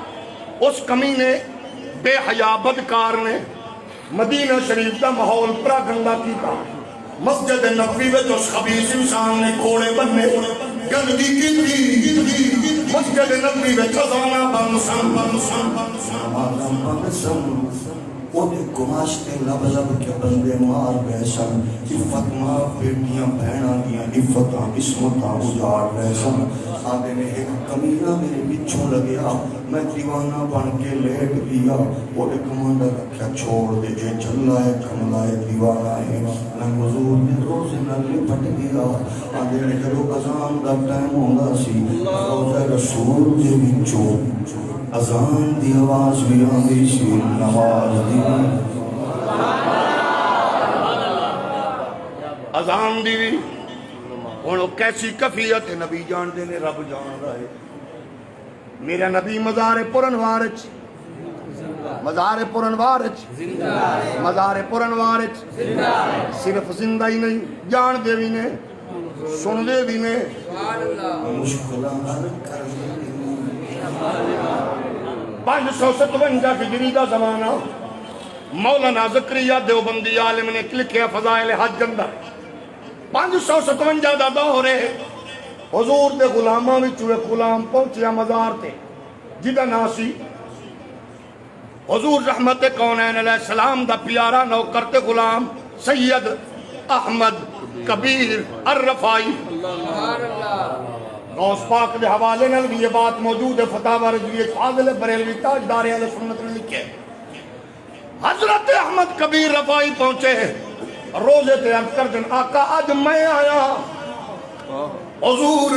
اس کمینے بے حیا بدکار نے مدینہ شریف دا ماحول پرا گندا کیتا مسجد نبوی وچ اس خبیث انسان نے کوڑے بننے گندگی کی مسجد نبوی وچ خزانہ بن سن وہ گماشتے لب لب کے بندے مار گئے سن عفت ماں بیٹیاں بہناں دیاں عفتاں عصمتاں اجاڑ گئے سن آدھے نے ایک کمینہ میرے پچھوں لگیا میں دیوانہ بن کے لیٹ گیا وہ ایک کمانڈر رکھا چھوڑ دے اے جھلا ہے کملا ہے دیوانہ ہے میں حضور نے روزے نہ لپٹ گیا آدھے نے جدو اذان دا ٹائم ہوندا سی روزہ رسول دے وچوں اذان دی آواز بھی آندی سی نماز دی اذان دی بھی ہوں کیسی کفیت ہے نبی جان دے نے رب جان رہا ہے میرا نبی مزار پرنوار مزار پرنوار مزار پرنوار صرف زندہ ہی نہیں جان دے بھی نے سن دے بھی نے مشکلات 557 ہجری دا زمانہ مولانا زکریا دیوبندی عالم نے لکھیا فضائل حج اندر 557 دا دور ہے حضور دے غلاماں وچوں ایک غلام پہنچیا مزار تے جدا نام سی حضور رحمت کونین علیہ السلام دا پیارا نوکر تے غلام سید احمد کبیر الرفائی غوث پاک دے حوالے نال بھی یہ بات موجود ہے فتاوی رضویہ فاضل بریلوی تاجدار اہل سنت نے لکھے حضرت احمد کبیر رفائی پہنچے روزے تے عرض کر دن آقا آج میں آیا حضور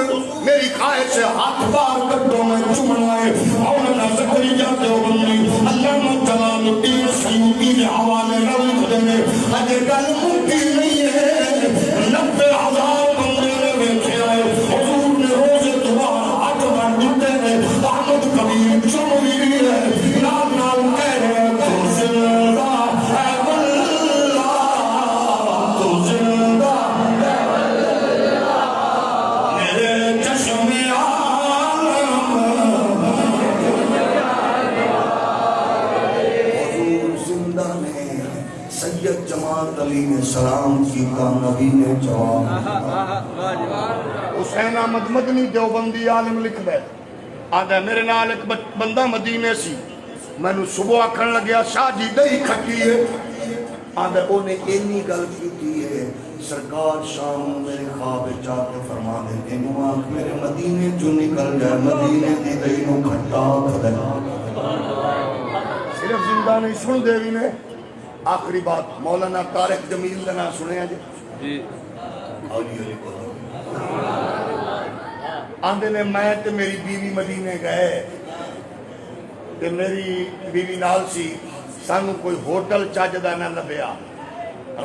میری خواہش سے ہاتھ بار کٹو میں چمن آئے مولانا زکریا دیوبندی علامہ جلال الدین سیوطی کے حوالے نال دے اج گل مٹی نہیں ہے 90,000 بندے نے بیٹھے آئے حضور نے روزے تو ہاتھ بار دیتے ہیں احمد کبیر چم بھی ہے نال نال کہہ رہے تو زندہ ہے واللہ تو زندہ سید جماعت علی نے سلام کیتا نبی نے جواب حسین احمد مدنی دیوبندی عالم لکھ دے آدھا میرے نال ایک بندہ مدینے سی میں نے صبح آکھن لگیا شاہ جی دہی کھٹی ہے آدھا انہیں اینی گل کی ہے سرکار شام میرے خواب جا کے فرما دیتے نواک میرے مدینے جو نکل جائے مدینے دی دہی نو کھٹا کھدنا صرف زندہ نہیں سن دے بھی نے آخری بات مولانا طارق جمیل کا نام سنے ہیں جی آندے نے میں تے میری بیوی مدینے گئے تے میری بیوی نال سی سانو کوئی ہوٹل چاجدہ نہ لبیا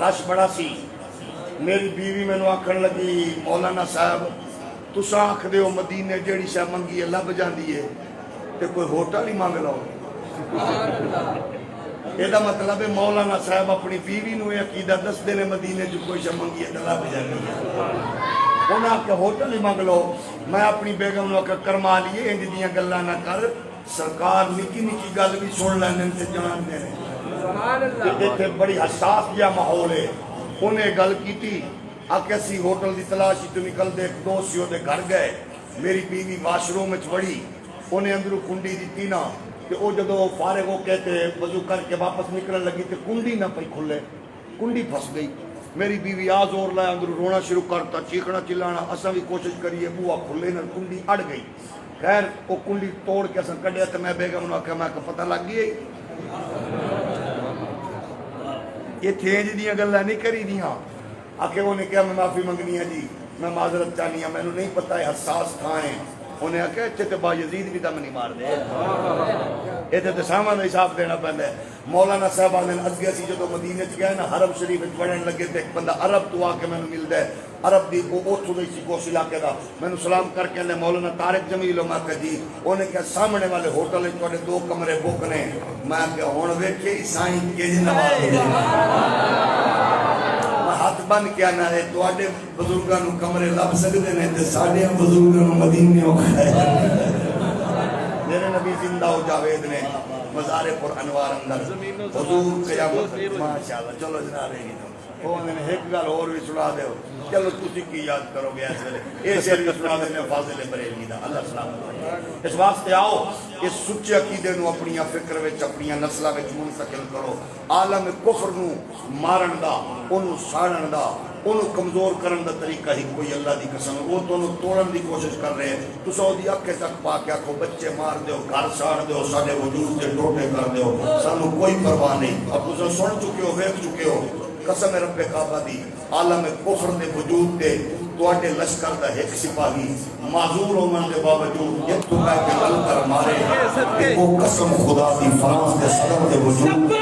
رش بڑا سی میری بیوی میں نو آکھن لگی مولانا صاحب تساں آکھ دیو مدینے جیڑی شاہ منگی ہے لب جاندی ہے تے کوئی ہوٹل ہی مانگ لو یہ مطلب ہے مولانا صاحب اپنی بیوی نو عقیدہ دس دینے مدینے جو کوئی شاہ منگی ہے لب جاندی ہے انہاں آکھا ہوٹل ہی مانگ لو میں اپنی بیگم نو آکھا کرما لیے انج دیاں گلاں نہ کر سرکار نکی نکی گل بھی سن لینے سے جان دینے دیکھے بڑی حساس جا ماحول ہے انہیں گل کی تھی آکھا سی ہوٹل دی تلاشی تو نکل دے ایک دوست ہو دے گھر گئے میری بیوی واش روم میں چوڑی انہیں اندرو کنڈی دیتی نا کہ او جدو فارغ ہو کہتے وضو کر کے واپس نکلنے لگی تو کنڈی نہ پئی کھلے کنڈی پھنس گئی میری بیوی آز اور لائے اندرو رونا شروع کرتا چیخنا چلانا اساں بھی کوشش کریے بوا کھلے نہ کنڈی اڑ گئی خیر وہ کنڈی توڑ کے اساں کڈیا تو میں بیگم نو آکھیا میں پتہ لگ گئی یہ تھینج دیاں گلاں نہیں کری دیاں آکھے انہیں کہا میں معافی منگنی ہے جی میں معذرت چاہنی ہوں میں نے نہیں پتہ ہے حساس کھائیں انہیں آکھا اچھے تے با یزید بھی دم نہیں مار دے یہ تے سامان حساب دینا پہلے مولانا صاحب آنے ازگیا سی جو مدینے چ گئے نا حرم شریف پڑھن لگے تے ایک بندہ عرب تو آ کے میں نے ملدا ہے عرب دی وہ اوتھوں دی سی کوس علاقے دا میں نے سلام کر کے نے مولانا طارق جمیل میں کہا جی انہیں کہا سامنے والے ہوٹل وچ تواڈے 2 کمرے بک نے میں کہا ہن ویکھے عیسائی کیج نواز ہاتھ بن کے آنا ہے تواڈے بزرگاں نو کمرے لب سکدے نے تے ساڈے بزرگاں نو مدینے اوکھا ہے میرے نبی زندہ ہو جاوید نے مزار پر انوار اندر حضور قیامت ماشاءاللہ چلو جناب رہی وہ ایک گل اور بھی سنا دیو چلو تسی کی یاد کرو گے اس ویلے یہ شعر بھی سنا دینے فاضل بریلوی دا اللہ سلامت اس واسطے آؤ اس سچے عقیدے نو اپنی فکر وچ اپنی نسلاں وچ منتقل کرو عالم کفر نو مارن دا اونوں ساڑن دا انہوں کمزور کرن دا طریقہ ہی کوئی اللہ دی قسم وہ تو انہوں توڑن دی کوشش کر رہے ہیں تو سعودی اکھے تک پا کے آکھو بچے مار دیو گھر ساڑ دیو سارے وجود دے ٹوٹے کر دیو سانو کوئی پرواہ نہیں اب تسا سن چکے ہو ویکھ چکے ہو قسم رب کعبہ دی عالم کفر دے وجود دے تواڈے لشکر دا ایک سپاہی معذور ہونے دے باوجود یہ تو کہہ کے گل کر مارے وہ قسم خدا دی فرانس دے صدر دے وجود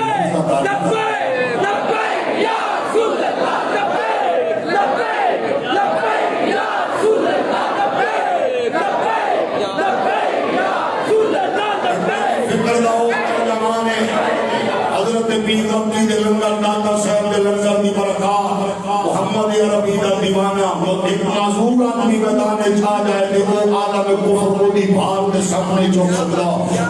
حضرت پیر غمدی دے لنگر داتا صاحب دے لنگر دی برکات محمد عربی دا دیوانہ ایک معذور آدمی میدان چھا جائے کہ وہ عالم کفر کو دی بھار دے سامنے چوک سکتا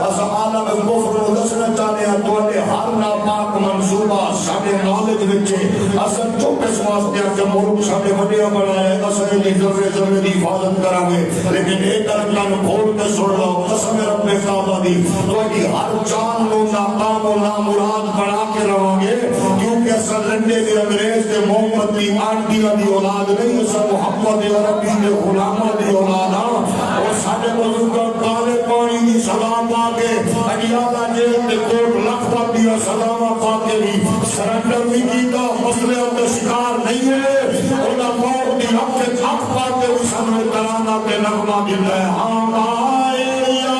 اسا عالم کفر کو دسنا چاہتے ہیں توڑے ہر ناپاک منصوبہ سامنے نالج وچے اسا چوک اس واسطے کہ ملک سامنے وڈیا بنائے اسا دی ذرے ذرے دی حفاظت کرانگے لیکن ایک کان کھول کے سن لو قسم رب کعبہ دی توڑی ہر جان لو ناکام و نامراد بنا کے رہو گے کیونکہ اصل لنڈے دے انگریز دے محمد دی آنٹیاں دی اولاد نہیں اصل محمد عربی دے غلامہ دی اولاد اور ساڑھے بزرگاں کالے پانی دی سلام آگے اجیالہ جیل دے کوٹ لکھتا دیا سلام آگے بھی سرنڈر بھی کیتا مسئلے اندر شکار نہیں ہے انہا موت دی حق کے حق پاتے بھی سنوے ترانہ کے نغمہ دل ہے ہم آئے یہاں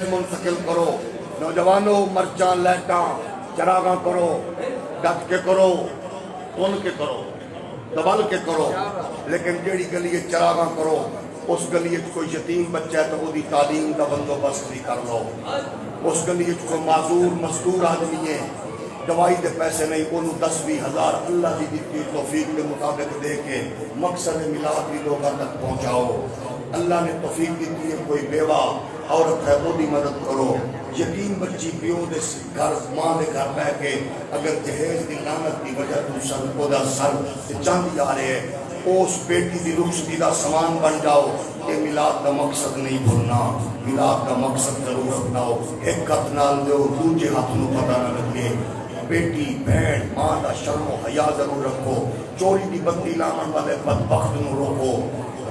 منتقل کرو نوجوانوں مرچان لائٹاں چراغاں کرو ڈٹ کے کرو تن کے کرو دبل کے کرو لیکن جیڑی گلی چراغاں کرو اس گلی کوئی یتیم بچہ ہے تو وہ دی تعلیم کا بندوبست بھی کر لو اس گلی کوئی معذور مزدور آدمی ہے دوائی دے پیسے نہیں انہوں 10-20 ہزار اللہ دی دیتی توفیق کے مطابق دے کے مقصد میلاد بھی لوگوں تک پہنچاؤ اللہ نے توفیق دیتی ہے کوئی بیوہ عورت ہے وہ بھی مدد کرو یتیم بچی پیو دے گھر ماں دے گھر بہ کے اگر جہیز دی لعنت دی وجہ تو سر کو دا سر چاندی آ رہے ہے اس بیٹی دی رخصتی دا سامان بن جاؤ یہ میلاد کا مقصد نہیں بھولنا میلاد کا مقصد ضرور اپناؤ ایک ہاتھ نال دیو دوجے ہاتھ نو پتہ نہ لگے بیٹی بہن ماں دا شرم و حیا ضرور رکھو چوری دی بتی لاون والے بدبخت نو روکو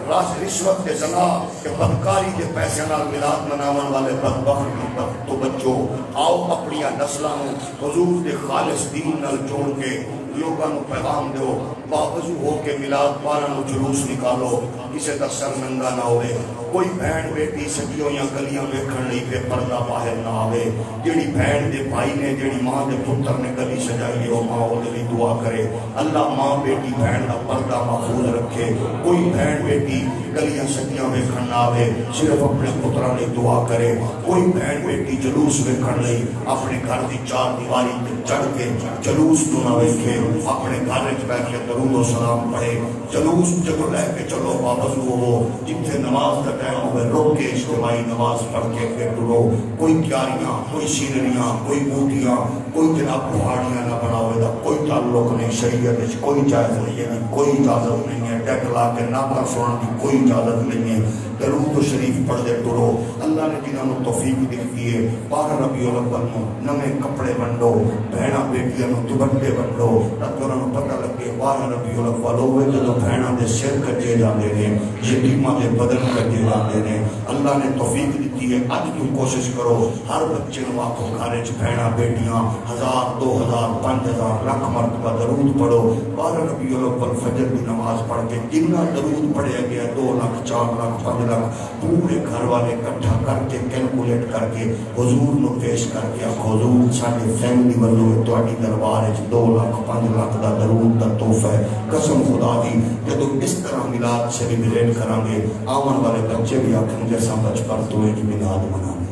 رشوت کے زنا کہ بدکاری کے پیسے نال میلاد مناون والے بدبخت تو بچو آؤ اپنی نسلاں حضور دے خالص دین نال جوڑ کے لوگاں نو پیغام دیو باوضو ہو کے میلاد پارا نو جلوس نکالو کسے دا سر ننگا نہ ہوئے کوئی بہن بیٹی سکیوں یا گلیاں ویکھن لئی بے پردہ باہر نہ آوے جیڑی بہن دے بھائی نے جیڑی ماں دے پتر نے گلی سجائی ہو ماں وہ دلی دعا کرے اللہ ماں بیٹی بہن دا پردہ محفوظ رکھے کوئی بہن بیٹی گلیاں سکیاں ویکھن نہ آوے صرف اپنے پترہ لئی دعا کرے کوئی بہن بیٹی جلوس ویکھن لئی اپنے گھر دی چار دیواری تے چڑھ کے جلوس تو نہ ویکھے اپنے گھر وچ بیٹھ کے درود و سلام پڑھے جلوس جب لے کے چلو باوضو ہو جتنے نماز کا ٹائم ہوئے روک کے اجتماعی نماز پڑھ کے پھر ڈرو کوئی کیاریاں کوئی سینریاں کوئی بوٹیاں کوئی جناب پہاڑیاں نہ بناوے دا کوئی تعلق نہیں شریعت کوئی جائز نہیں ہے کوئی اجازت نہیں ہے ڈیک لا کے نہ پر سنن کی کوئی اجازت نہیں ہے درود و شریف پڑھتے ٹرو اللہ نے جنہوں نے توفیق دیتی ہے 12 ربیع الاول نو نویں کپڑے ونڈو بہنا بیٹیاں نو دوپٹے ونڈو تاکہ انہوں پتہ لگے 12 ربیع الاول ہوئے جدو بہنا دے سر کٹے جاندے نے یتیماں دے بدن کٹے جاندے نے اللہ نے توفیق دیتی ہے اج تم کوشش کرو ہر بچے نو آکھو گھر وچ بہنا بیٹیاں 1000 2000 5000 لاکھ مرتبہ درود پڑھو 12 ربیع الاول فجر کی نماز پڑھ کے جتنا درود پڑھیا گیا 2 لاکھ 4 لاکھ 5 لاکھ پورے گھر والے اکٹھا کر کے کیلکولیٹ کر کے حضور نو پیش کر کے حضور ساڈے فیملی والوں تہاڈی دربار وچ 2 لاکھ 5 لاکھ دا درود دا تحفہ ہے قسم خدا دی جدوں اس طرح میلاد سیلیبریٹ کریں گے آون والے بچے بھی آکھن جیسا بچپن تو ایک میلاد منانے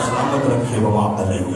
سلامت رکھے وبا علیہ